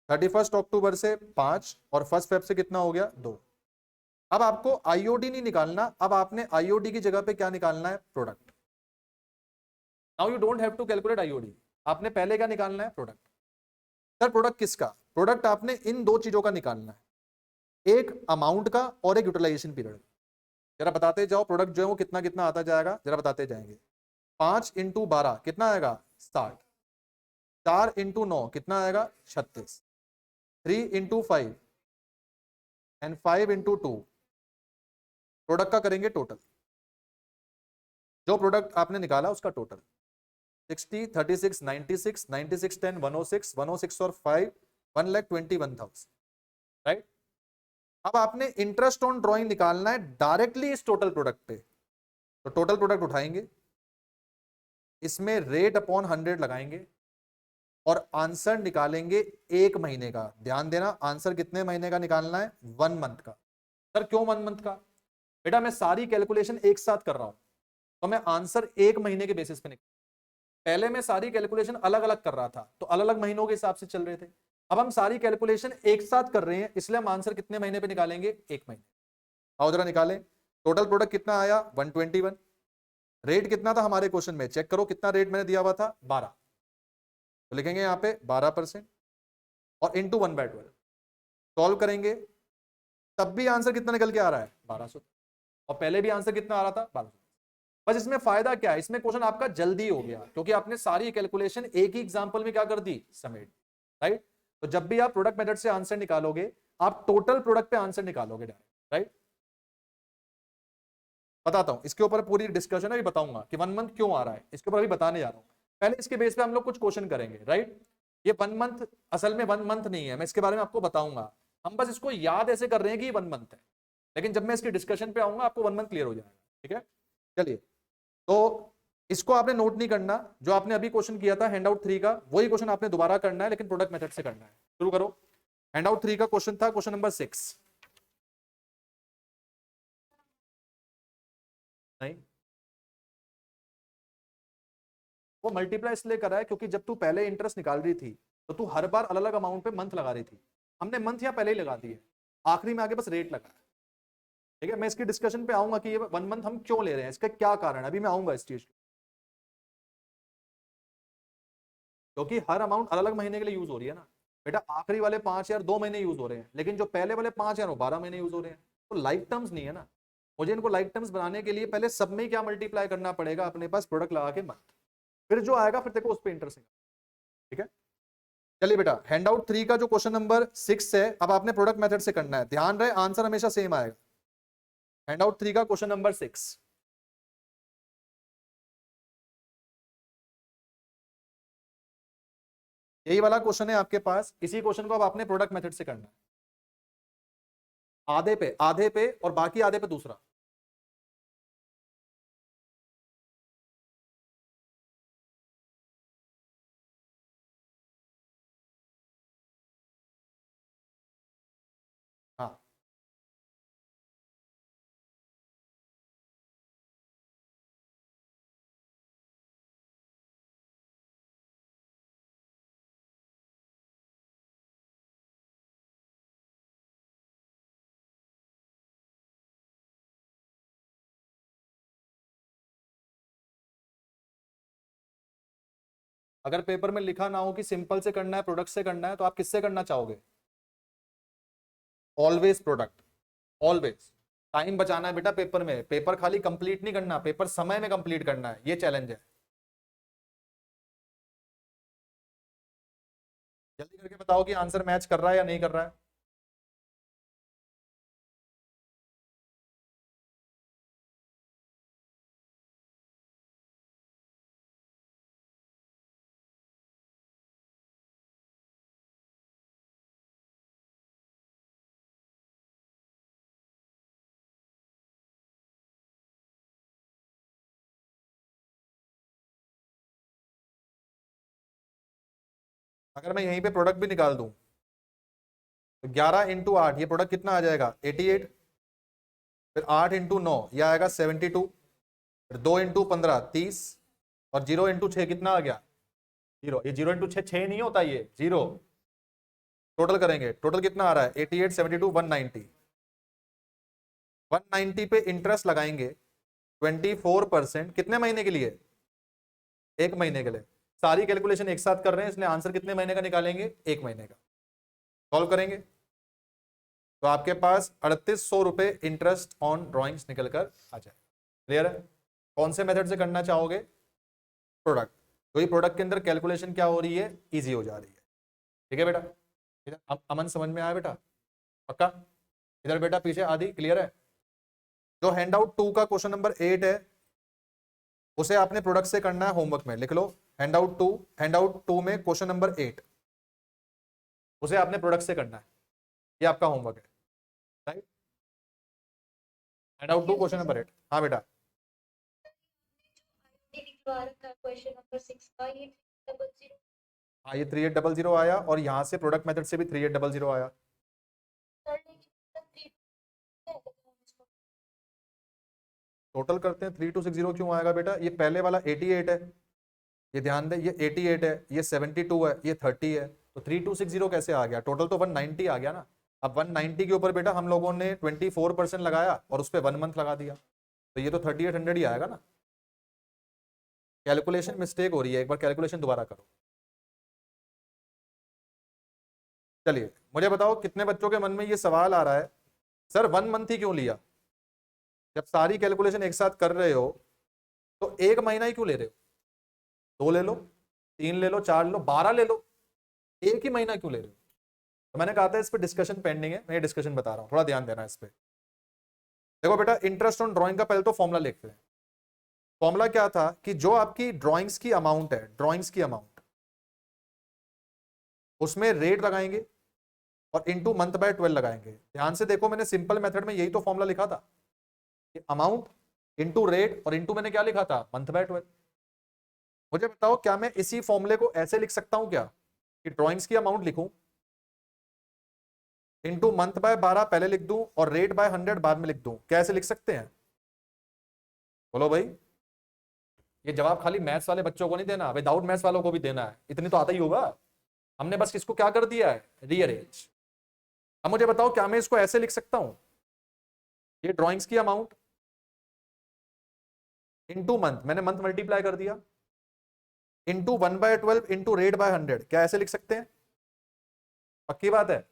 31 अक्टूबर से 5 और 1 फेब से कितना हो गया? 2। अब आपको आईओडी नहीं निकालना, अब आपने आईओडी की जगह पे क्या निकालना है? Product. Now you don't have to calculate IOD, आपने पहले क्या निकालना है? प्रोडक्ट। सर प्रोडक्ट किसका? प्रोडक्ट आपने इन 2 चीजों का निकालना है, एक अमाउंट का और एक यूटिलाइजेशन पीरियड। जरा बताते जाओ, प्रोडक्ट जो है वो कितना कितना आता जाएगा, जरा बताते जाएंगे। 5 × 12 कितना आएगा? 60। 4 × 9 कितना आएगा? 36। 3 × 5 एंड 5 × 2। प्रोडक्ट का करेंगे टोटल, जो प्रोडक्ट आपने निकाला उसका टोटल। 60, 36, 96, 96, 10, 106, 106 और 5, 1,21,000, राइट। अब आपने इंटरेस्ट ऑन ड्रॉइंग निकालना है डायरेक्टली इस टोटल प्रोडक्ट पे। तो टोटल प्रोडक्ट उठाएंगे, इसमें रेट अपॉन 100 लगाएंगे, और आंसर निकालेंगे 1 महीने का। ध्यान देना, आंसर कितने महीने का निकालना है? 1 मंथ का। सर क्यों 1 मंथ का? बेटा मैं सारी कैलकुलेशन एक साथ कर रहा हूं, तो मैं आंसर 1 महीने के बेसिस पे निकाल। पहले मैं सारी कैलकुलेशन अलग अलग कर रहा था, तो अलग अलग महीनों के हिसाब से चल रहे थे। अब हम सारी कैलकुलेशन एक साथ कर रहे हैं, इसलिए हम आंसर कितने महीने पे निकालेंगे? 1 महीने। आओ जरा निकालें। टोटल प्रोडक्ट कितना आया? 121। रेट कितना था हमारे क्वेश्चन में? चेक करो कितना रेट मैंने दिया हुआ था, 12। तो लिखेंगे यहाँ पे 12% और इंटू 1/12। सॉल्व करेंगे तब भी आंसर कितना निकल के आ रहा है? 1200। और पहले भी आंसर कितना आ रहा था? 1200। बस इसमें फायदा क्या है? इसमें क्वेश्चन आपका जल्दी हो गया, क्योंकि आपने सारी कैलकुलेशन एक ही एग्जांपल में क्या कर दी? समेट। राइट। तो जब भी आप प्रोडक्ट मेथड से आंसर निकालोगे, आप टोटल प्रोडक्ट पे आंसर निकालोगे डायरेक्ट। राइट। बताता हूं, इसके ऊपर पूरी डिस्कशन अभी बताऊंगा कि 1 मंथ क्यों आ रहा है, इसके ऊपर अभी बताने जा रहा हूं। पहले इसके बेस पे हम लोग कुछ क्वेश्चन करेंगे। राइट। ये 1 मंथ असल में 1 मंथ नहीं है, मैं इसके बारे में आपको बताऊंगा। हम बस इसको याद ऐसे कर रहे हैं कि 1 मंथ है, लेकिन जब मैं इसकी डिस्कशन पे आऊंगा आपको 1 मंथ क्लियर हो जाएगा। ठीक है, चलिए। तो इसको आपने नोट नहीं करना, जो आपने अभी क्वेश्चन किया था हैंड आउट 3 का, वही क्वेश्चन आपने दोबारा करना है, लेकिन प्रोडक्ट मेथड से करना है। शुरू करो। हैंड आउट 3 का क्वेश्चन था क्वेश्चन नंबर 6। नहीं, वो मल्टीप्लाई इसलिए करा है क्योंकि जब तू पहले इंटरेस्ट निकाल रही थी, तो तू हर बार अलग अलग अमाउंट पे मंथ लगा रही थी। हमने मंथ यहाँ पहले ही लगा दी है, आखिरी में आगे बस रेट लगा है। ठीक है, मैं इसकी डिस्कशन पे आऊंगा कि ये 1 मंथ हम क्यों ले रहे हैं, इसका क्या कारण है, अभी मैं आऊंगा इस चीज। क्योंकि हर अमाउंट अलग अलग महीने के लिए यूज हो रही है ना बेटा। आखिरी वाले 5,000 2 महीने यूज हो रहे हैं, लेकिन जो पहले वाले 5,000 वो 12 महीने यूज हो रहे हैं। तो लाइफ टर्म्स नहीं है ना। मुझे इनको लाइफ टर्म्स बनाने के लिए पहले सब में क्या मल्टीप्लाई करना पड़ेगा? अपने पास प्रोडक्ट लगा के मंथ, फिर जो आएगा फिर देखो उस पर इंटरेस्ट। ठीक है, चलिए बेटा। हैंड आउट 3 का जो क्वेश्चन नंबर 6 है, अब आपने प्रोडक्ट मेथड से करना है। ध्यान रहे आंसर हमेशा सेम आएगा। हैंड आउट 3 का क्वेश्चन नंबर 6, यही वाला क्वेश्चन है आपके पास। इसी क्वेश्चन को अब आपने प्रोडक्ट मेथड से करना है। आधे पे और बाकी आधे पे दूसरा। हाँ, अगर पेपर में लिखा ना हो कि सिंपल से करना है, प्रोडक्ट से करना है, तो आप किससे करना चाहोगे? Always product, always. टाइम बचाना है बेटा पेपर में। पेपर खाली कंप्लीट नहीं करना, पेपर समय में कंप्लीट करना है, ये चैलेंज है। जल्दी करके बताओ कि आंसर मैच कर रहा है या नहीं कर रहा है। अगर मैं यहीं पे प्रोडक्ट भी निकाल दूं, तो 11 × 8 ये प्रोडक्ट कितना आ जाएगा? 88। फिर 8 × 9 ये आएगा 72। फिर 2 × 15 30। और 0 × 6 कितना आ गया? 0। ये 0 × 6 6 नहीं होता, ये 0। टोटल करेंगे, टोटल कितना आ रहा है? 88 72 190। 190 पे इंटरेस्ट लगाएंगे 24%। कितने महीने के लिए? 1 महीने के लिए। सारी कैलकुलेशन एक साथ कर रहे हैं, इसलिए आंसर कितने महीने का निकालेंगे? 1 महीने का। सॉल्व करेंगे तो आपके पास 3800 रुपए इंटरेस्ट ऑन ड्रॉइंग्स निकल कर आ जाए। क्लियर है? कौन से मेथड से करना चाहोगे? प्रोडक्ट। तो ये प्रोडक्ट के अंदर कैलकुलेशन क्या हो रही है? इजी हो जा रही है। ठीक है बेटा, इधर अमन समझ में आया बेटा? पक्का? इधर बेटा पीछे आदि क्लियर है? जो हैंड आउट 2 का क्वेश्चन नंबर 8 है, उसे आपने प्रोडक्ट से करना है। होमवर्क में लिख लो हैंड आउट टू में क्वेश्चन नंबर 8, उसे आपने प्रोडक्ट से करना है। ये आपका होमवर्क है। Right, hand out 2 question number 8। हाँ बेटा, क्वेश्चन नंबर 6 का ये 300 हाँ ये 3800 आया और यहाँ से प्रोडक्ट मेथड से भी 3800 आया। सर लेकिन 3 टोटल करते हैं 3260 क्यों आएगा बेटा, ये पहले वाला 88 है, ये ध्यान दे, ये 88 है, ये 72 है, ये 30 है, तो 3260 कैसे आ गया, टोटल तो 190 आ गया ना। अब 190 के ऊपर बेटा हम लोगों ने 24% लगाया और उस पर 1 मंथ लगा दिया, तो ये तो 3800 ही आएगा ना। कैलकुलेशन मिस्टेक हो रही है, एक बार कैलकुलेशन दोबारा करो। चलिए मुझे बताओ कितने बच्चों के मन में ये सवाल आ रहा है, सर 1 मंथ ही क्यों लिया, जब सारी कैलकुलेशन एक साथ कर रहे हो तो 1 महीना ही क्यों ले रहे हो, 2 ले लो, 3 ले लो, 4 ले लो, 12 ले लो, एक ही महीना क्यों ले रहे हो। तो मैंने कहा था इस पर डिस्कशन पेंडिंग है, मैं ये डिस्कशन बता रहा हूं, थोड़ा ध्यान देना इस पे। देखो बेटा इंटरेस्ट ऑन ड्राइंग का पहले तो फॉर्मूला लिखते हैं। फॉर्मूला क्या था कि जो आपकी ड्राइंग्स की अमाउंट है, ड्राइंग्स की अमाउंट, उसमें रेट लगाएंगे और इनटू मंथ बाय 12 लगाएंगे। ध्यान से देखो मैंने सिंपल मेथड में यही तो फॉर्मूला लिखा था कि अमाउंट इनटू रेट और इनटू मैंने क्या लिखा था, मंथ बाय 12। मुझे बताओ क्या मैं इसी फॉर्मूले को ऐसे लिख सकता हूं क्या कि ड्राइंग्स की अमाउंट लिखूं, इनटू मंथ बाय 12 पहले लिख दूं और रेट बाय 100 बाद में लिख दूं, कैसे लिख सकते हैं बोलो भाई। ये जवाब खाली मैथ्स वाले बच्चों को नहीं देना, विदाउट मैथ्स वालों को भी देना है, इतनी तो आता ही होगा। हमने बस किसको क्या कर दिया है, रीअरेंज। अब मुझे बताओ क्या मैं इसको ऐसे लिख सकता हूं, ये ड्राइंग्स की अमाउंट इनटू मंथ, मैंने मंथ मल्टीप्लाई कर दिया, इनटू 1/12 इनटू रेट बाय 100, क्या ऐसे लिख सकते हैं, पक्की बात है।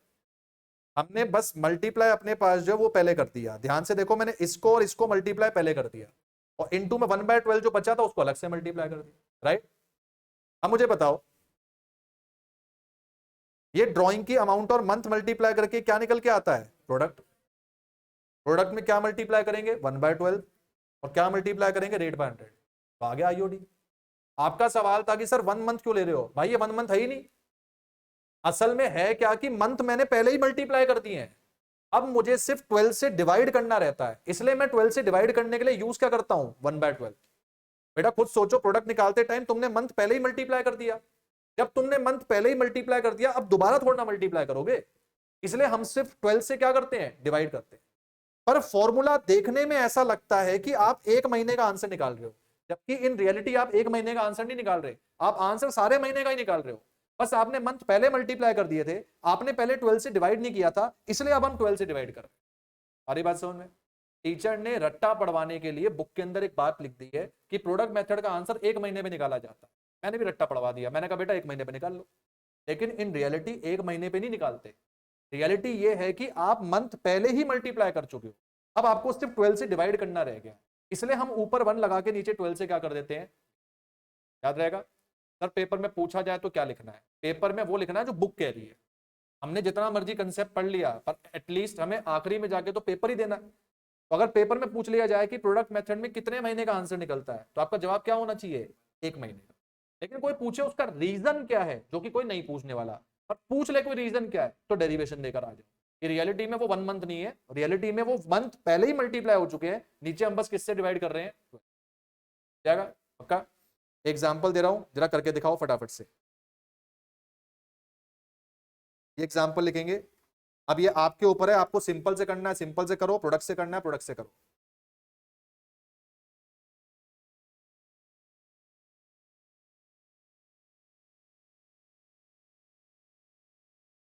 हमने बस मल्टीप्लाई अपने पास जो वो पहले कर दिया, ध्यान से देखो मैंने इसको और इसको मल्टीप्लाई पहले कर दिया और इनटू में 1/12 जो बचा था उसको अलग से मल्टीप्लाई कर दिया, राइट। अब मुझे बताओ ये ड्राइंग की अमाउंट और मंथ मल्टीप्लाई करके क्या निकल के आता है, प्रोडक्ट। प्रोडक्ट में क्या मल्टीप्लाई करेंगे, 1/12 और क्या मल्टीप्लाई करेंगे, रेट बाय 100, तो आ गया आईओडी। आपका सवाल था कि सर 1 मंथ क्यों ले रहे हो, भाई ये 1 मंथ है ही नहीं। असल में है क्या कि मंथ मैंने पहले ही मल्टीप्लाई कर दिए हैं, अब मुझे सिर्फ 12 से डिवाइड करना रहता है, इसलिए मैं 12 से डिवाइड करने के लिए यूज क्या करता हूं, 1/12। बेटा खुद सोचो, प्रोडक्ट निकालते टाइम तुमने मंथ पहले ही मल्टीप्लाई कर दिया, जब तुमने मंथ पहले ही मल्टीप्लाई कर दिया अब दोबारा थोड़ा ना मल्टीप्लाई करोगे, इसलिए हम सिर्फ 12 से क्या करते हैं, डिवाइड करते हैं। पर फॉर्मूला देखने में ऐसा लगता है कि आप 1 महीने का आंसर निकाल रहे हो, जबकि इन रियलिटी आप 1 महीने का आंसर नहीं निकाल रहे, आप आंसर सारे महीने का ही निकाल रहे हो। बस आपने मंथ पहले मल्टीप्लाई कर दिए थे, आपने पहले 12 से डिवाइड नहीं किया था, इसलिए अब हम 12 से डिवाइड कर रहे हैं। सारी बात समझ में। टीचर ने रट्टा पढ़वाने के लिए बुक के अंदर एक बात लिख दी है कि प्रोडक्ट मेथड का आंसर 1 महीने में निकाला जाता है, मैंने भी रट्टा पढ़वा दिया, मैंने कहा बेटा 1 महीने में निकाल लो, लेकिन इन रियलिटी 1 महीने पे नहीं निकालते। रियलिटी ये है कि आप मंथ पहले ही मल्टीप्लाई कर चुके हो, अब आपको सिर्फ 12 से डिवाइड करना रह गया, इसलिए हम ऊपर 1 लगा के नीचे 12 से क्या कर देते हैं, याद रहेगा। सर पेपर में पूछा जाए तो क्या लिखना है, पेपर में वो लिखना है जो बुक कह रही है। हमने जितना मर्जी कंसेप्ट पढ़ लिया पर एटलीस्ट हमें आखिरी में जाके तो पेपर ही देना है। तो अगर पेपर में पूछ लिया जाए कि प्रोडक्ट मेथड में कितने महीने का आंसर निकलता है, तो आपका जवाब क्या होना चाहिए, 1 महीने का। लेकिन कोई पूछे उसका रीजन क्या है, जो कि कोई नहीं पूछने वाला, और पूछ ले कोई रीजन क्या है, तो डेरिवेशन लेकर आ जाओ कि रियलिटी में वो 1 मंथ नहीं है, रियलिटी में वो मंथ पहले ही मल्टीप्लाई हो चुके हैं, नीचे हम बस किससे डिवाइड कर रहे हैं, जाएगा पक्का। एग्जाम्पल दे रहा हूं, जरा करके दिखाओ फटाफट से। ये एग्जाम्पल लिखेंगे, अब ये आपके ऊपर है, आपको सिंपल से करना है सिंपल से करो, प्रोडक्ट से करना है प्रोडक्ट से करो।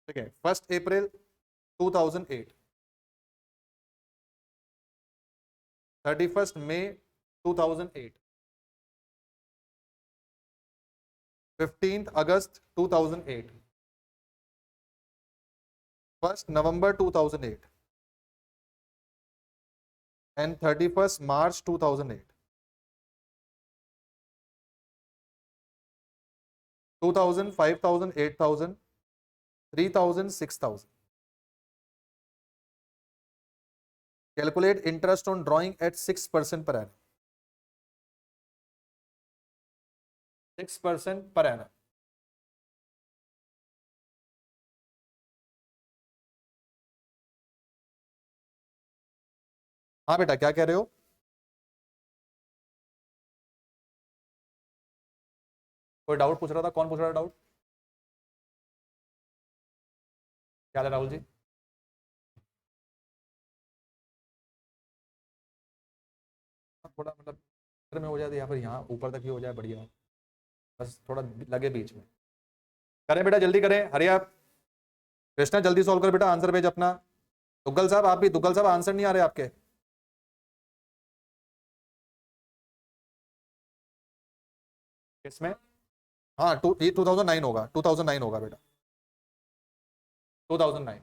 ठीक है, 1 अप्रैल 2008, 31 मई 2008, 15 अगस्त 2008, 1 नवंबर 2008 and 31 March 2008, 2000, 5000, 8000, 3000, 6000। Calculate interest on drawing at 6% per annum. 6% per annum. हाँ बेटा क्या कह रहे हो, कोई डाउट पूछ रहा था, कौन पूछ रहा था डाउट, क्या हाल है राहुल जी? थोड़ा मतलब इधर में हो जाए या फिर यहाँ ऊपर तक ही हो जाए, बढ़िया। बस थोड़ा लगे बीच में। करें बेटा, जल्दी करें, हरी आप। कृष्णा जल्दी सॉल्व कर बेटा, आंसर भेज अपना। दुग्गल साहब आप भी, दुग्गल साहब आंसर नहीं आ रहे आपके। किसमें? हाँ ये 2009 होगा, 2009 होगा बेटा, 2009।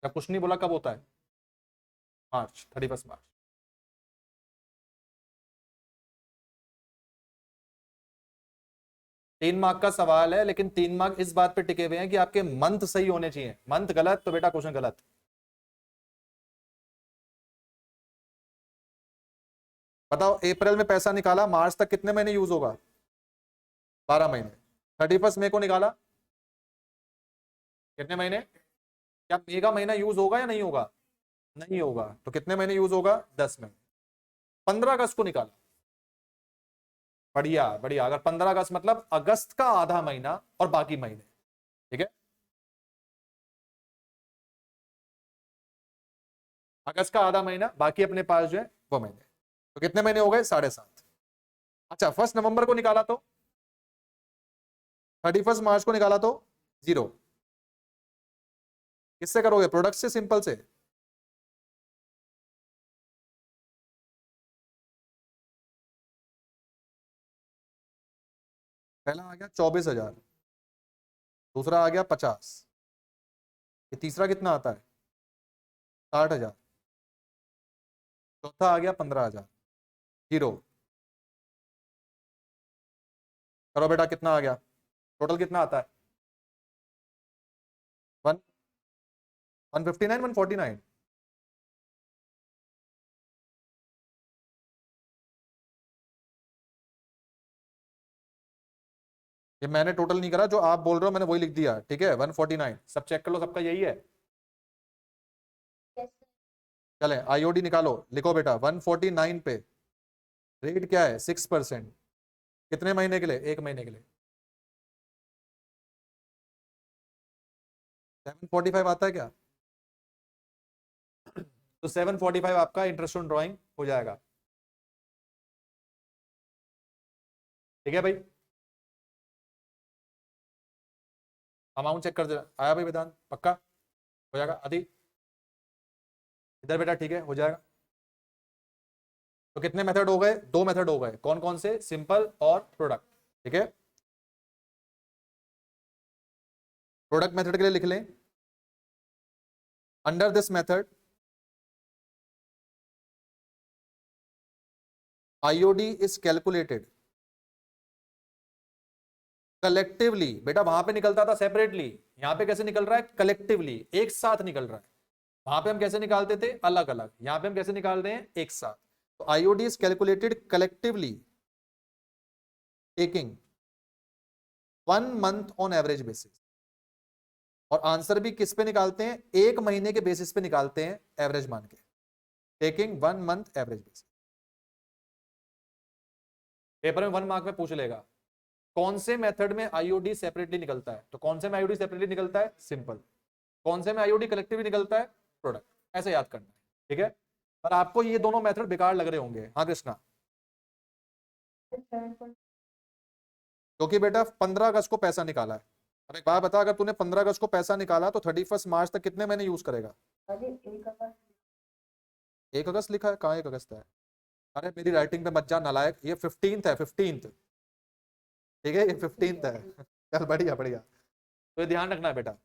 क्या कुछ नहीं बोला, कब होता है? मार्च, 31 मार्च। 3 मार्क का सवाल है, लेकिन 3 मार्क इस बात पे टिके हुए हैं कि आपके मंथ सही होने चाहिए। मंथ गलत तो बेटा क्वेश्चन गलत। बताओ, अप्रैल में पैसा निकाला, मार्च तक कितने महीने यूज होगा? 12 महीने। 31 मई को निकाला, कितने महीने? क्या मई का महीना यूज होगा या नहीं होगा? नहीं होगा, तो कितने महीने यूज होगा? 10 महीने। 15 अगस्त को निकाला, बढ़िया बढ़िया। अगर 15 अगस्त मतलब अगस्त का आधा महीना और बाकी महीने, ठीक है। अगस्त का आधा महीना, बाकी अपने पास जो है वो महीने, तो कितने महीने हो गए? 7.5। अच्छा, 1 नवंबर को निकाला तो, 31 मार्च को निकाला तो 0। किससे करोगे? प्रोडक्ट से, सिंपल से। पहला आ गया 24,000, दूसरा आ गया 50, ये तीसरा कितना आता है? 60,000, चौथा आ गया 15,000, 0। करो बेटा, कितना आ गया? टोटल कितना आता है? 159, 149? ये मैंने टोटल नहीं करा, जो आप बोल रहे हो मैंने वही लिख दिया, ठीक है। 149, सब चेक कर लो, सबका यही है। Yes, sir. चले आईओडी निकालो, लिखो बेटा 149 पे रेट क्या है? 6%। कितने महीने के लिए? 1 महीने के लिए। 745 आता है क्या? तो 745 आपका इंटरेस्ट ऑन ड्राइंग हो जाएगा, ठीक है भाई। अमाउंट चेक कर दे, आया भाई वेदांत? पक्का हो जाएगा? आदि इधर बेटा, ठीक है, हो जाएगा। तो कितने मेथड हो गए? 2 मेथड हो गए, कौन कौन से? सिंपल और प्रोडक्ट, ठीक है। प्रोडक्ट मेथड के लिए लिख लें, under this method IOD is calculated collectively. बेटा वहां पे निकलता था सेपरेटली, यहां पे कैसे निकल रहा है? कलेक्टिवली, एक साथ निकल रहा है। वहां पे हम कैसे निकालते थे? अलग अलग। यहां पे हम कैसे निकाल रहे हैं? एक साथ। तो IOD is calculated collectively taking 1 month on average basis. और आंसर भी किस पे निकालते हैं? 1 महीने के बेसिस पे निकालते हैं, एवरेज मान के, taking 1 month average basis. Paper में 1 मार्क में पूछ लेगा कौन से मेथड में आईओडी सेपरेटली निकलता है, तो कौन से में आईओडी सेपरेटली निकलता है? सिंपल। कौन से में आईओडी कलेक्टिवली निकलता है? प्रोडक्ट। ऐसे याद करना है, ठीक है। पर आपको ये दोनों मेथड बेकार लग रहे होंगे, हाँ कृष्णा? क्योंकि बेटा 15 अगस्त को पैसा निकाला है। अब एक बात बता, अगर तूने 15 अगस्त को पैसा निकाला तो 31 मार्च तक कितने महीने यूज करेगा? 1 अगस्त लिखा है, कहाँ 1 अगस्त है? अरे मेरी राइटिंग पे मत जा नालायक, ये 15th है, 15th, ठीक है, ये 15th है। चल बढ़िया बढ़िया, तो ये ध्यान रखना है बेटा।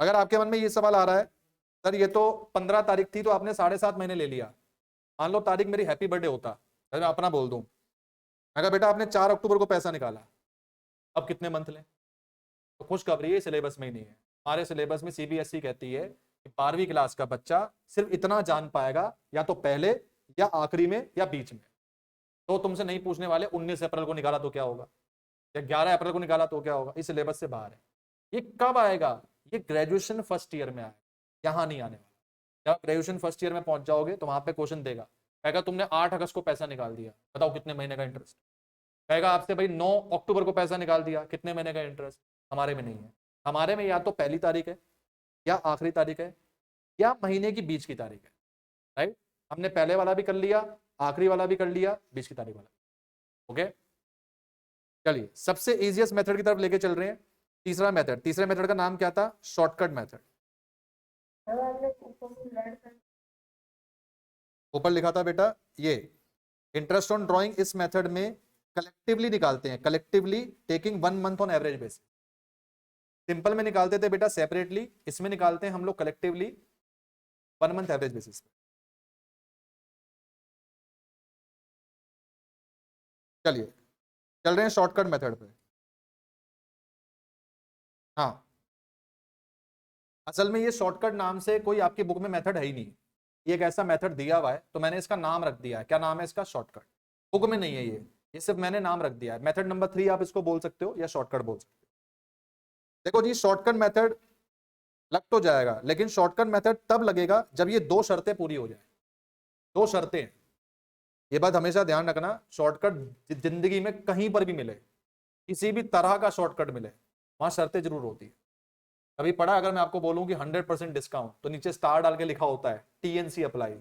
अगर आपके मन में ये सवाल आ रहा है, सर ये तो 15 तारीख थी तो आपने 7.5 महीने ले लिया, मान लो तारीख मेरी हैप्पी बर्थडे होता, मैं अपना बोल दूं, अगर बेटा आपने 4 अक्टूबर को पैसा निकाला, अब कितने मंथ लें? तो खुशखबरी है, सिलेबस में ही नहीं है। हमारे सिलेबस में सीबीएसई कहती है कि 12वीं क्लास का बच्चा सिर्फ इतना जान पाएगा, या तो पहले या आखिरी में या बीच में। तो तुमसे नहीं पूछने वाले 19 अप्रैल को निकाला तो क्या होगा, या 11 अप्रैल को निकाला तो क्या होगा। इस सिलेबस से बाहर है। ये कब आएगा? ये ग्रेजुएशन फर्स्ट ईयर में आएगा, यहां नहीं आने वाला। जब ग्रेजुएशन फर्स्ट ईयर में पहुंच जाओगे तो वहां पे क्वेश्चन देगा कहेगा तुमने 8 अगस्त को पैसा निकाल दिया, बताओ कितने महीने का इंटरेस्ट। कहेगा आपसे भाई 9 अक्टूबर को पैसा निकाल दिया, कितने महीने का इंटरेस्ट। हमारे में नहीं है, हमारे में या तो पहली तारीख है, या आखिरी तारीख है, या महीने की बीच की तारीख है, राइट। हमने पहले वाला भी कर लिया, आखिरी वाला भी कर लिया, बीच की तारीख वाला। ओके, चलिए सबसे इजीएस्ट मेथड की तरफ लेके चल रहे हैं। तीसरा मेथड, तीसरे मेथड का नाम क्या था, शॉर्टकट मेथड। ऊपर लिखा था बेटा ये, इंटरेस्ट ऑन ड्रॉइंग इस मेथड में कलेक्टिवली निकालते हैं, collectively taking 1 month on average basis. Simple में निकालते थे बेटा सेपरेटली, इसमें निकालते हैं हम लोग कलेक्टिवली 1 मंथ एवरेज बेसिस पे। चलिए चल रहे हैं शॉर्टकट मेथड पे। हाँ, असल में ये शॉर्टकट नाम से कोई आपकी बुक में मेथड है ही नहीं, ये एक ऐसा मेथड दिया हुआ है तो मैंने इसका नाम रख दिया है। क्या नाम है इसका, शॉर्टकट। बुक में नहीं है ये सिर्फ मैंने नाम रख दिया है। मेथड नंबर 3 आप इसको बोल सकते हो या शॉर्टकट बोल सकते हो। देखो जी, शॉर्टकट मेथड लग तो जाएगा, लेकिन शॉर्टकट मेथड तब लगेगा जब ये 2 शर्तें पूरी हो जाए। 2 शर्तें, ये बात हमेशा ध्यान रखना। शॉर्टकट जिंदगी में कहीं पर भी मिले, किसी भी तरह का शॉर्टकट मिले, वहां शर्तें जरूर होती है। अभी पढ़ा, अगर मैं आपको बोलूं कि 100% डिस्काउंट, तो नीचे स्टार डाल के लिखा होता है TNC अप्लाई।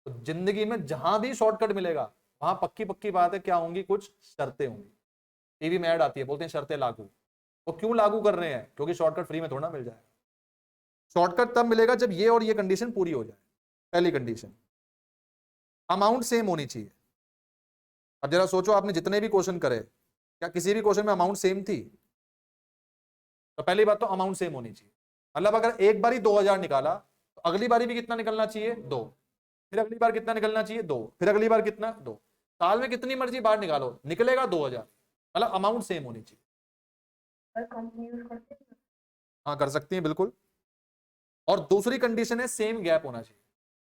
तो जिंदगी में जहां भी शॉर्टकट मिलेगा वहां पक्की पक्की बात है क्या होंगी, कुछ शर्तें होंगी। टीवी में ऐड आती है, बोलते हैं शर्तें लागू। वो क्यों लागू कर रहे हैं, क्योंकि शॉर्टकट फ्री में थोड़ा मिल जाएगा। शॉर्टकट तब मिलेगा जब ये और ये कंडीशन पूरी हो जाए। पहली कंडीशन, अमाउंट सेम होनी चाहिए। अब जरा सोचो, आपने जितने भी क्वेश्चन करे, क्या किसी भी क्वेश्चन में अमाउंट सेम थी? तो पहली बात तो अमाउंट सेम होनी चाहिए। मतलब अगर एक बार ही 2000 निकाला तो अगली बारी भी कितना निकलना चाहिए, 2। फिर अगली बार कितना निकलना चाहिए, 2। फिर अगली बार कितना, 2। साल में कितनी मर्जी बार निकालो, निकलेगा 2000। मतलब अमाउंट सेम होनी चाहिए। हाँ, कर सकती हैं बिल्कुल। और दूसरी कंडीशन है सेम गैप होना चाहिए।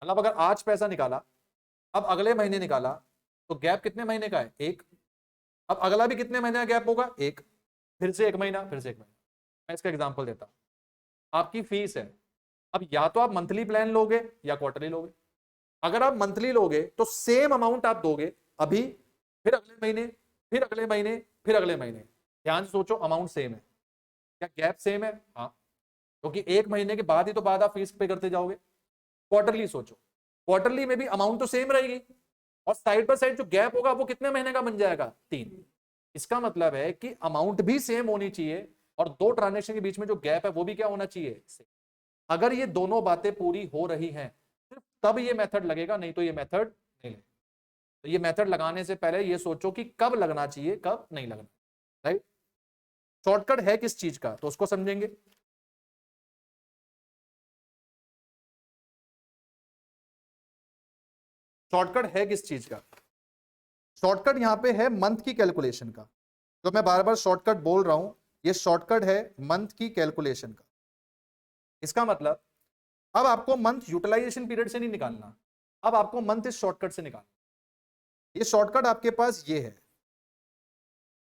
मतलब अगर आज पैसा निकाला, अब अगले महीने निकाला, तो गैप कितने महीने का है, 1। अब अगला भी कितने महीने का गैप होगा, 1। फिर से 1 महीना, फिर से 1 महीना। मैं इसका एग्जांपल देता हूं। आपकी फीस है, अब या तो आप मंथली प्लान लोगे या क्वार्टरली लोगे। अगर आप मंथली लोगे तो सेम अमाउंट आप दोगे अभी, फिर अगले महीने, फिर अगले महीने, फिर अगले महीने। ध्यान से सोचो, अमाउंट सेम है, क्या गैप सेम है? हाँ, क्योंकि 1 महीने के बाद ही तो बाद आप फीस पे करते जाओगे। क्वार्टरली सोचो, क्वार्टरली में भी अमाउंट तो सेम रहेगी, और साइड बाय साइड जो गैप होगा वो कितने महीने का बन जाएगा, 3। इसका मतलब है कि अमाउंट भी सेम होनी चाहिए, और 2 ट्रांजेक्शन के बीच में जो गैप है वो भी क्या होना चाहिए, सेम। अगर ये दोनों बातें पूरी हो रही हैं सिर्फ तब ये मेथड लगेगा, नहीं तो ये मेथड नहीं लगेगा। तो ये मेथड लगाने से पहले ये सोचो कि कब लगना चाहिए, कब नहीं लगना, राइट। शॉर्टकट है किस चीज का, तो उसको समझेंगे। शॉर्टकट है किस चीज का, शॉर्टकट यहां पे है मंथ की कैलकुलेशन का। जो मैं बार बार शॉर्टकट बोल रहा हूं, ये शॉर्टकट है मंथ की कैलकुलेशन का। इसका मतलब अब आपको मंथ यूटिलाइजेशन पीरियड से नहीं निकालना, अब आपको मंथ इस शॉर्टकट से निकालना। ये शॉर्टकट आपके पास ये है।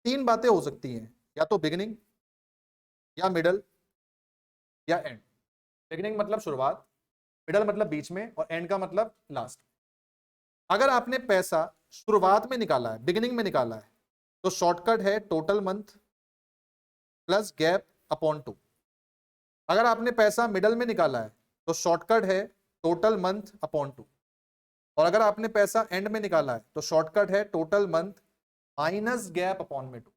3 बातें हो सकती हैं, या तो बिगिनिंग, या मिडल, या एंड। बिगिनिंग मतलब शुरुआत, मिडल मतलब बीच में, और एंड का मतलब लास्ट। अगर आपने पैसा शुरुआत में निकाला है, बिगिनिंग में निकाला है, तो शॉर्टकट है total month plus gap upon 2। अगर आपने पैसा मिडल में निकाला है तो शॉर्टकट है टोटल मंथ अपॉन 2। और अगर आपने पैसा एंड में निकाला है तो शॉर्टकट है total month minus gap upon में 2।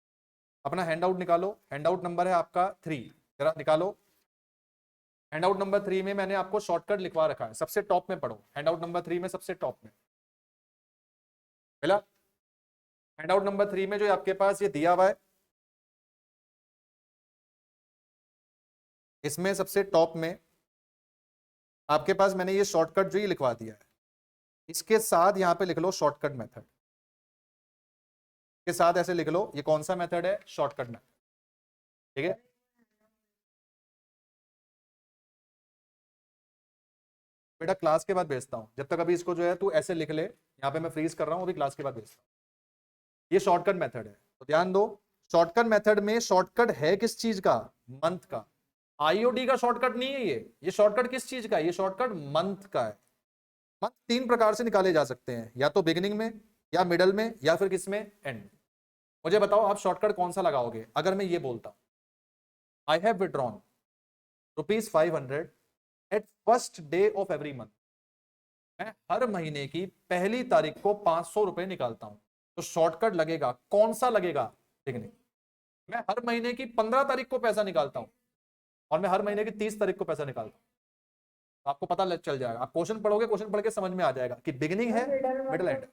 अपना हैंड आउट निकालो, हैंड आउट नंबर है आपका 3, जरा निकालो। हैंड आउट नंबर 3 में मैंने आपको शॉर्टकट लिखवा रखा है, सबसे टॉप में पढ़ो। हैंड आउट नंबर 3 में सबसे टॉप में मिला। हैंड आउट नंबर 3 में जो आपके पास ये दिया हुआ है, इसमें सबसे टॉप में आपके पास मैंने ये शॉर्टकट जो ये लिखवा दिया है, इसके साथ यहां पे लिख लो शॉर्टकट मेथड के साथ, ऐसे लिख लो ये कौन सा मेथड है, शॉर्टकट मेथड। ठीक है, बेटा क्लास के बाद भेजता हूं, जब तक अभी इसको जो है तू ऐसे लिख ले, यहाँ पे मैं फ्रीज कर रहा हूं, अभी क्लास के बाद भेजता हूं। ये शॉर्टकट मेथड है, तो ध्यान दो। शॉर्टकट मेथड में शॉर्टकट है किस चीज का, मंथ का। आईओडी का शॉर्टकट नहीं है ये शॉर्टकट किस चीज का है, ये शॉर्टकट मंथ का है। मंथ तीन प्रकार से निकाले जा सकते हैं, या तो बिगिनिंग में, या मिडल में, या फिर किसमें, एंड। मुझे बताओ आप शॉर्टकट कौन सा लगाओगे अगर मैं ये बोलता हूं I have withdrawn ₹500 at first day of every month. मैं हर महीने की पहली तारीख को 500 रुपए निकालता हूं, तो शॉर्टकट लगेगा कौन सा लगेगा? बिगिनिंग। मैं हर महीने की 15 तारीख को पैसा निकालता हूं और मैं हर महीने की 30 तारीख को पैसा निकालता हूं, तो आपको पता चल जाएगा। आप क्वेश्चन पढ़ोगे, क्वेश्चन पढ़ के समझ में आ जाएगा कि बिगिनिंग है, मिडल एंड।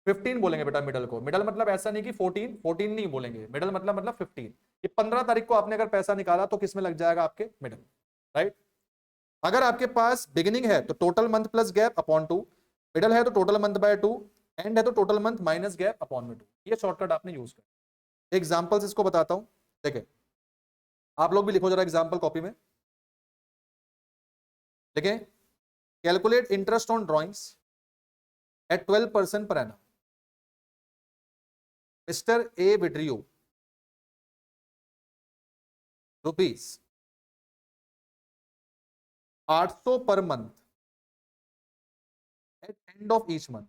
15 बोलेंगे बेटा मिडल को। मिडल मतलब ऐसा नहीं कि 14 नहीं बोलेंगे, मिडल मतलब 15। ये 15 तारीख को आपने अगर पैसा निकाला तो किसमें लग जाएगा? आपके मिडल, राइट। अगर आपके पास बिगिनिंग है तो total month plus gap upon 2, middle है तो टोटल मंथ बाय 2, एंड है तो total month minus gap upon में 2। ये शॉर्टकट आपने यूज कर। एग्जांपल्स इसको बताता हूं, देखिए आप लोग भी लिखो जरा एग्जांपल कॉपी में। देखिए, calculate interest on drawings at 12% per annum. Mister A withdrew ₹800 per month at end of each month.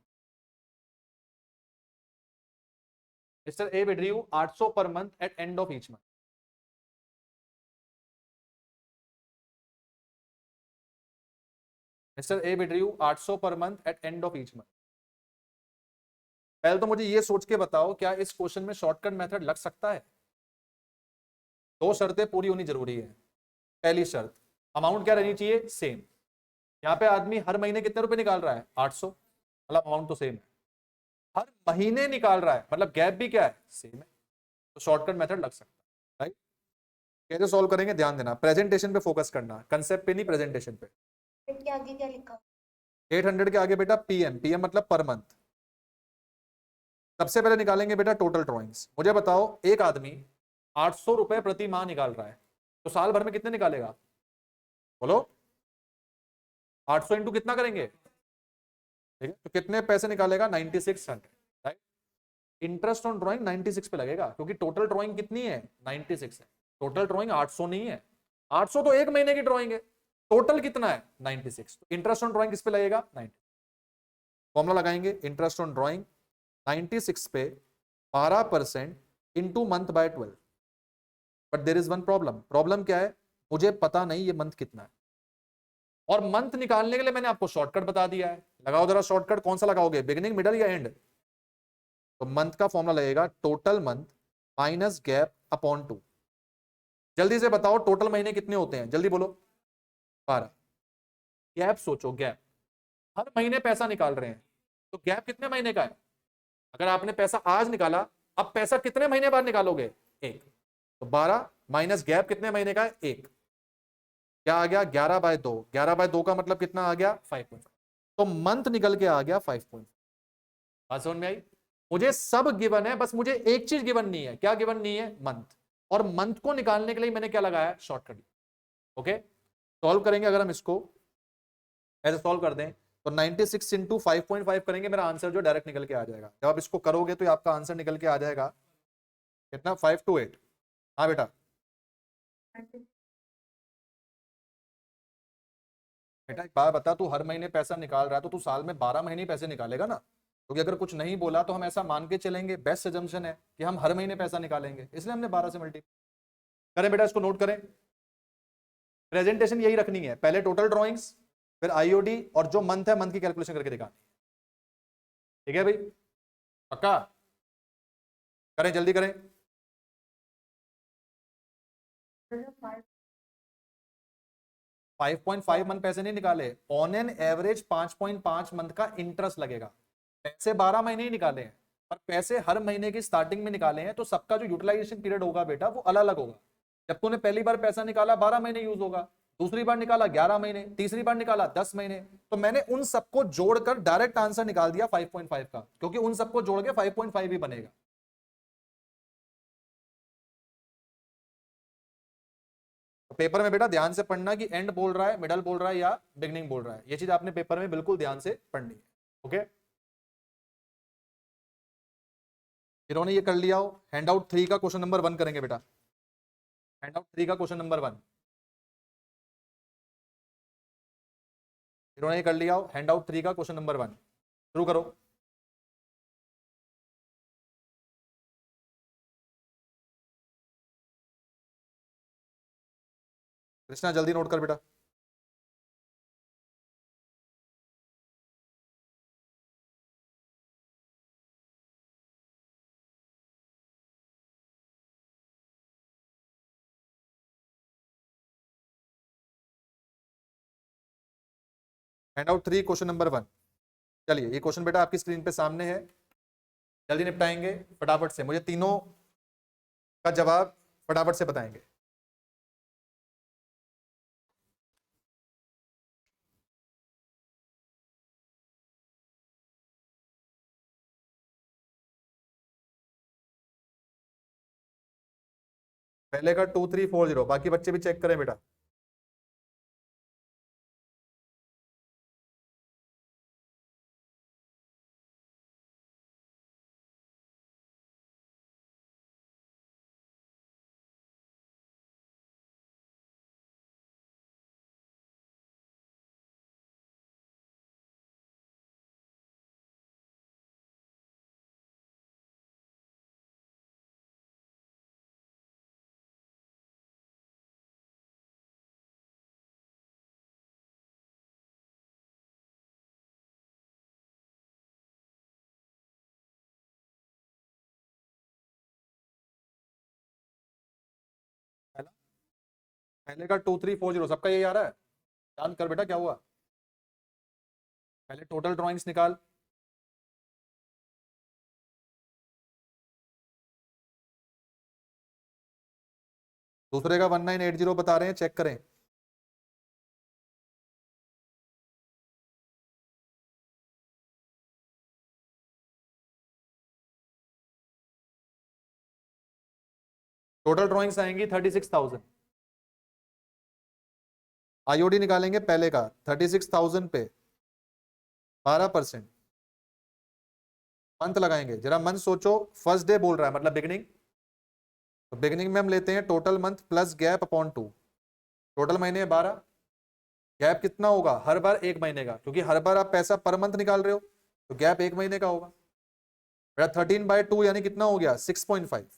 Mister A withdrew 800 per month at end of each month. Mister A withdrew 800 per month at end of each month. पहले तो मुझे ये सोच के बताओ, क्या इस question में शॉर्टकट मेथड लग सकता है? दो शर्तें पूरी होनी जरूरी है। पहली शर्त, अमाउंट क्या रहनी चाहिए? सेम। यहाँ पे आदमी हर महीने कितने रुपए निकाल रहा है? 800, मतलब अमाउंट तो सेम है। हर महीने निकाल रहा है मतलब गैप भी क्या है? सेम है, तो शॉर्टकट मेथड लग सकता है, राइट। कैसे सॉल्व करेंगे? ध्यान देना, प्रेजेंटेशन पे फोकस करना, कंसेप्ट पे नहीं, प्रेजेंटेशन पे। के आगे क्या लिखा? 800 के आगे बेटा पीएम, पीएम मतलब पर मंथ। सबसे पहले निकालेंगे बेटा टोटल ड्रॉइंग्स। मुझे बताओ एक आदमी 800 रुपए प्रति माह निकाल रहा है, तो साल भर में कितने निकालेगा? बोलो। 800 इंटू कितना करेंगे? ठीक है, तो कितने पैसे निकालेगा? 9600, राइट। इंटरेस्ट ऑन ड्राइंग 96 पे लगेगा, क्योंकि टोटल ड्राइंग कितनी है? 96 है। टोटल ड्राइंग 800 नहीं है, 800 तो एक महीने की ड्राइंग है, टोटल कितना है? 96। तो इंटरेस्ट ऑन ड्राइंग किस पे लगेगा? 90। फॉर्मूला लगाएंगे, इंटरेस्ट ऑन ड्राइंग 96 पे 12% into month by 12। But there is one problem. Problem क्या है? मुझे पता नहीं ये मंथ कितना है, और मंथ निकालने के लिए मैंने आपको शॉर्टकट बता दिया है। लगाओ जरा शॉर्टकट, कौन सा लगाओगे? बिगिनिंग, मिडल या एंड? तो मंथ का फॉर्मूला लगेगा total month minus gap upon 2। जल्दी से बताओ टोटल महीने कितने होते हैं? जल्दी बोलो। 12। गैप सोचो, गैप। हर महीने पैसा निकाल रहे हैं, तो गैप कितने महीने का है? अगर आपने पैसा आज निकाला, अब पैसा कितने महीने बाद निकालोगे? एक। तो 12 माइनस गैप कितने महीने का है? एक। क्या आ गया? 11/2। 11/2 का मतलब कितना आ गया? 5.5। तो मंथ निकल के आ गया 5.5। बात समझ में आई? मुझे सब गिवन है, बस मुझे एक चीज गिवन नहीं है। क्या गिवन नहीं है? मंथ। और मंथ को निकालने के लिए मैंने क्या लगाया? शॉर्टकट। ओके, सॉल्व करेंगे अगर हम इसको ऐसे सॉल्व कर दें, तो 96 इंटू 5.5 करेंगे, मेरा आंसर जो डायरेक्ट निकल के आ जाएगा। जब आप इसको करोगे तो आपका आंसर निकल के आ जाएगा कितना? 528। हाँ बेटा, बेटा एक बात बता, तू हर महीने पैसा निकाल रहा है तो तू साल में 12 महीने पैसे निकालेगा ना, क्योंकि अगर कुछ नहीं बोला तो हम ऐसा मान के चलेंगे, बेस्ट सजम्पशन है कि हम हर महीने पैसा निकालेंगे, इसलिए हमने 12 से मल्टीप्लाई करें। बेटा इसको नोट करें, प्रेजेंटेशन यही रखनी है, पहले टोटल ड्रॉइंग्स, फिर आईओडी, और जो मंथ है मंथ की कैलकुलेशन करके दिखानी। ठीक है भाई, पक्का? करें, जल्दी करें। 5.5 मंथ पैसे नहीं निकाले, ऑन एन एवरेज 5.5 मंथ का इंटरेस्ट लगेगा। पैसे 12 महीने ही निकाले हैं, पर पैसे हर महीने की स्टार्टिंग में निकाले हैं, तो सबका जो यूटिलाइजेशन पीरियड होगा बेटा वो अलग अलग होगा। जब तूने पहली बार पैसा निकाला 12 महीने यूज होगा, दूसरी बार निकाला 11 महीने, तीसरी बार निकाला 10 महीने। तो मैंने उन सबको जोड़कर डायरेक्ट आंसर निकाल दिया 5.5 का, क्योंकि उन सबको जोड़ के 5.5 ही बनेगा। पेपर में बेटा ध्यान से पढ़ना कि एंड बोल रहा है, मिडल बोल रहा है या बिगनिंग बोल रहा है, ये चीज आपने पेपर में बिल्कुल ध्यान से पढ़नी है। ओके, इन्होंने ये कर लिया हो। हैंड आउट 3 का क्वेश्चन नंबर 1 करेंगे बेटा। हैंड आउट 3 का क्वेश्चन नंबर 1। इन्होंने ये कर लिया। हैंड आउट 3 का क्वेश्चन नंबर 1 शुरू करो। कृष्णा जल्दी नोट कर बेटा। Hand out 3 question number 1। चलिए ये क्वेश्चन बेटा आपकी स्क्रीन पे सामने है, जल्दी निपटाएंगे फटाफट से। मुझे तीनों का जवाब फटाफट से बताएंगे। पहले का 2340, बाकी बच्चे भी चेक करें बेटा। पहला पहले का 2340 सबका यही आ रहा है। याद कर बेटा क्या हुआ। पहले टोटल ड्राइंग्स निकाल। दूसरे का 1980 बता रहे हैं, चेक करें। टोटल ड्राइंग्स आएंगी 36,000। आईओडी निकालेंगे पहले का 36,000 पे 12%। मंथ लगाएंगे, जरा मंथ सोचो। फर्स्ट डे बोल रहा है मतलब बिगिनिंग, तो बिगिनिंग में हम लेते हैं total month plus gap upon 2। Total महीने 12, गैप कितना होगा हर बार 1 महीने का, क्योंकि हर बार आप पैसा पर मंथ निकाल रहे हो तो गैप 1 महीने का होगा। बेटा 13/2 यानी कितना हो गया 6.5।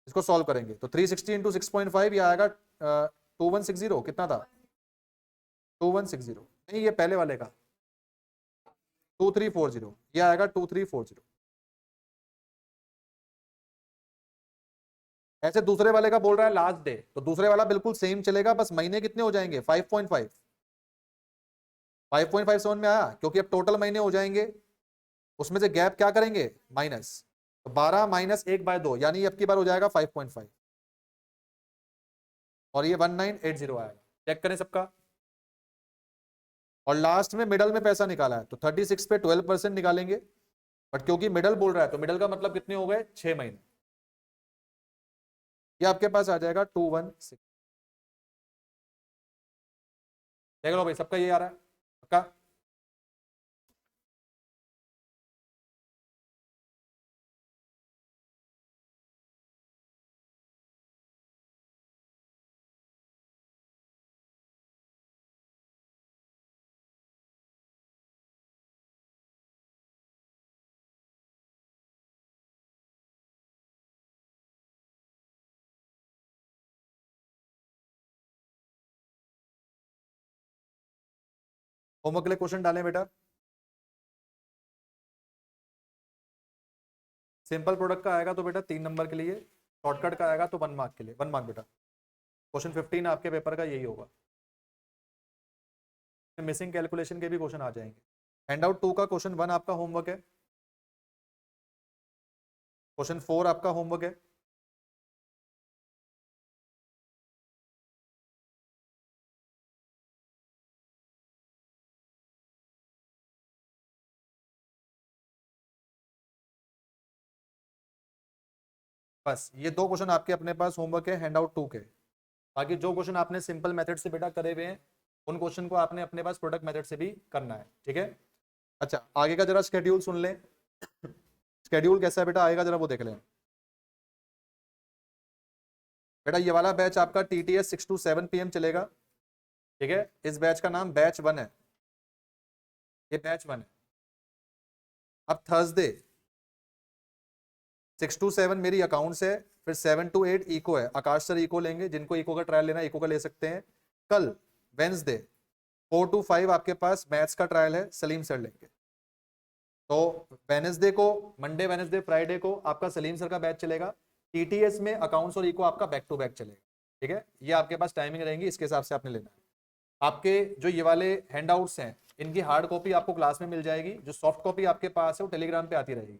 इसको सॉल्व करेंगे तो 360 इंटू 6.5 ये आएगा 2160। कितना था 2160, नहीं ये पहले वाले का 2340, ये आएगा 2340। ऐसे दूसरे वाले का बोल रहा है लास्ट डे, तो दूसरे वाला बिल्कुल सेम चलेगा, बस महीने कितने हो जाएंगे 5.5। 5.5 समझ में आया, क्योंकि अब टोटल महीने हो जाएंगे, उसमें से गैप क्या करेंगे माइनस, तो 12 माइनस 1/2 यानी अब की बार हो जाएगा 5.5, और ये 1980 आएगा। चेक करें सबका। और लास्ट में मिडल में पैसा निकाला है तो 36 पे 12% निकालेंगे, बट क्योंकि मिडल बोल रहा है तो मिडल का मतलब कितने हो गए 6 महीने। ये आपके पास आ जाएगा 216। देख लो भाई सबका ये आ रहा है सबका। होमवर्क के लिए क्वेश्चन डालें बेटा। सिंपल प्रोडक्ट का आएगा तो बेटा 3 नंबर के लिए, शॉर्टकट का आएगा तो 1 मार्क के लिए 1 मार्क बेटा। क्वेश्चन 15 आपके पेपर का यही होगा। मिसिंग कैलकुलेशन के भी क्वेश्चन आ जाएंगे। हैंड आउट 2 का क्वेश्चन 1 आपका होमवर्क है, क्वेश्चन 4 आपका होमवर्क है। बस ये 2 क्वेश्चन आपके अपने पास होमवर्क है हैंड आउट 2 के। बाकी जो क्वेश्चन आपने सिंपल मेथड से बेटा करे हुए हैं उन क्वेश्चन को आपने अपने पास प्रोडक्ट मेथड से भी करना है, ठीक है। अच्छा आगे का जरा स्केड्यूल सुन लें। स्केड्यूल कैसा है बेटा आएगा जरा वो देख लें। बेटा ये वाला बैच आपका TTS 6 to 7 PM चलेगा, ठीक है, इस बैच का नाम बैच 1 है, ये बैच 1 है। अब थर्सडे 6 to 7 मेरी अकाउंट्स है, फिर 7 to 8 इको है, आकाश सर इको लेंगे, जिनको इको का ट्रायल लेना है इको का ले सकते हैं। कल वेंसडे 4 to 5 आपके पास मैथ्स का ट्रायल है, सलीम सर लेंगे। तो वेनेसडे को, मंडे वेनेसडे फ्राइडे को आपका सलीम सर का बैच चलेगा। टीटीएस में अकाउंट्स और इको आपका बैक टू बैक चलेगा। ठीक है, ये आपके पास टाइमिंग रहेंगी, इसके हिसाब से आपने लेना है। आपके जो ये वाले हैंडआउट्स हैं, इनकी हार्ड कॉपी आपको क्लास में मिल जाएगी, जो सॉफ्ट कॉपी आपके पास है वो टेलीग्राम पे आती रहेगी।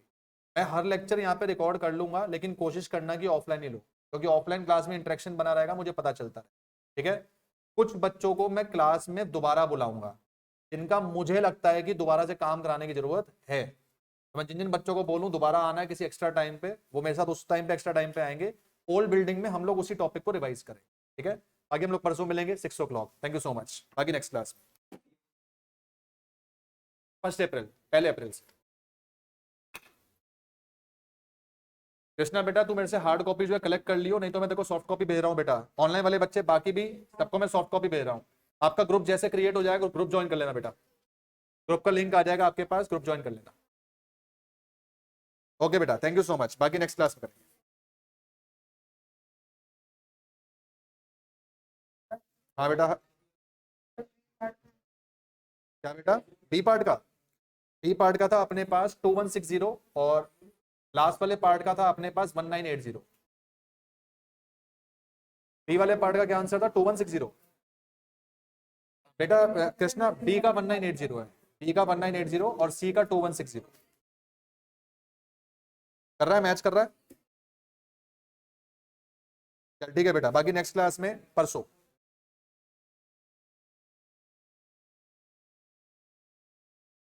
मैं हर लेक्चर यहाँ पे रिकॉर्ड कर लूंगा, लेकिन कोशिश करना कि ऑफलाइन ही लो, क्योंकि ऑफलाइन क्लास में इंटरेक्शन बना रहेगा, मुझे पता चलता है। ठीक है, कुछ बच्चों को मैं क्लास में दोबारा बुलाऊंगा, जिनका मुझे लगता है कि दोबारा से काम कराने की जरूरत है। तो मैं जिन जिन बच्चों को बोलूं दोबारा आना है किसी एक्स्ट्रा टाइम पे, वो मेरे साथ उस टाइम पे एक्स्ट्रा टाइम पे आएंगे, ओल्ड बिल्डिंग में हम लोग उसी टॉपिक को रिवाइज करें। ठीक है, बाकी हम लोग परसों मिलेंगे 6 o'clock। Thank you so much. बाकी नेक्स्ट क्लास 1 अप्रैल, पहले अप्रैल से। कृष्णा बेटा तू मेरे से हार्ड कॉपी जो है कलेक्ट कर लियो, नहीं तो मैं तेरे को सॉफ्ट कॉपी भेज रहा हूँ बेटा। ऑनलाइन वाले बच्चे बाकी भी सबको मैं सॉफ्ट कॉपी भेज रहा हूँ। आपका ग्रुप जैसे क्रिएट हो जाएगा, ग्रुप ज्वाइन कर लेना बेटा, ग्रुप का लिंक आ जाएगा आपके पास, ग्रुप ज्वाइन कर लेना। ओके बेटा, थैंक यू सो मच। बाकी नेक्स्ट क्लास में करेंगे। हाँ बेटा, क्या बेटा? बी पार्ट का, बी पार्ट का था अपने पास 2160 और लास्ट वाले पार्ट का था अपने पास 1980। बी वाले पार्ट का क्या आंसर था? 2160 बेटा। कृष्णा बी का 1980 है, बी का 1980 और सी का 2160। कर रहा है, मैच कर रहा है? चल ठीक है बेटा, बाकी नेक्स्ट क्लास में परसों।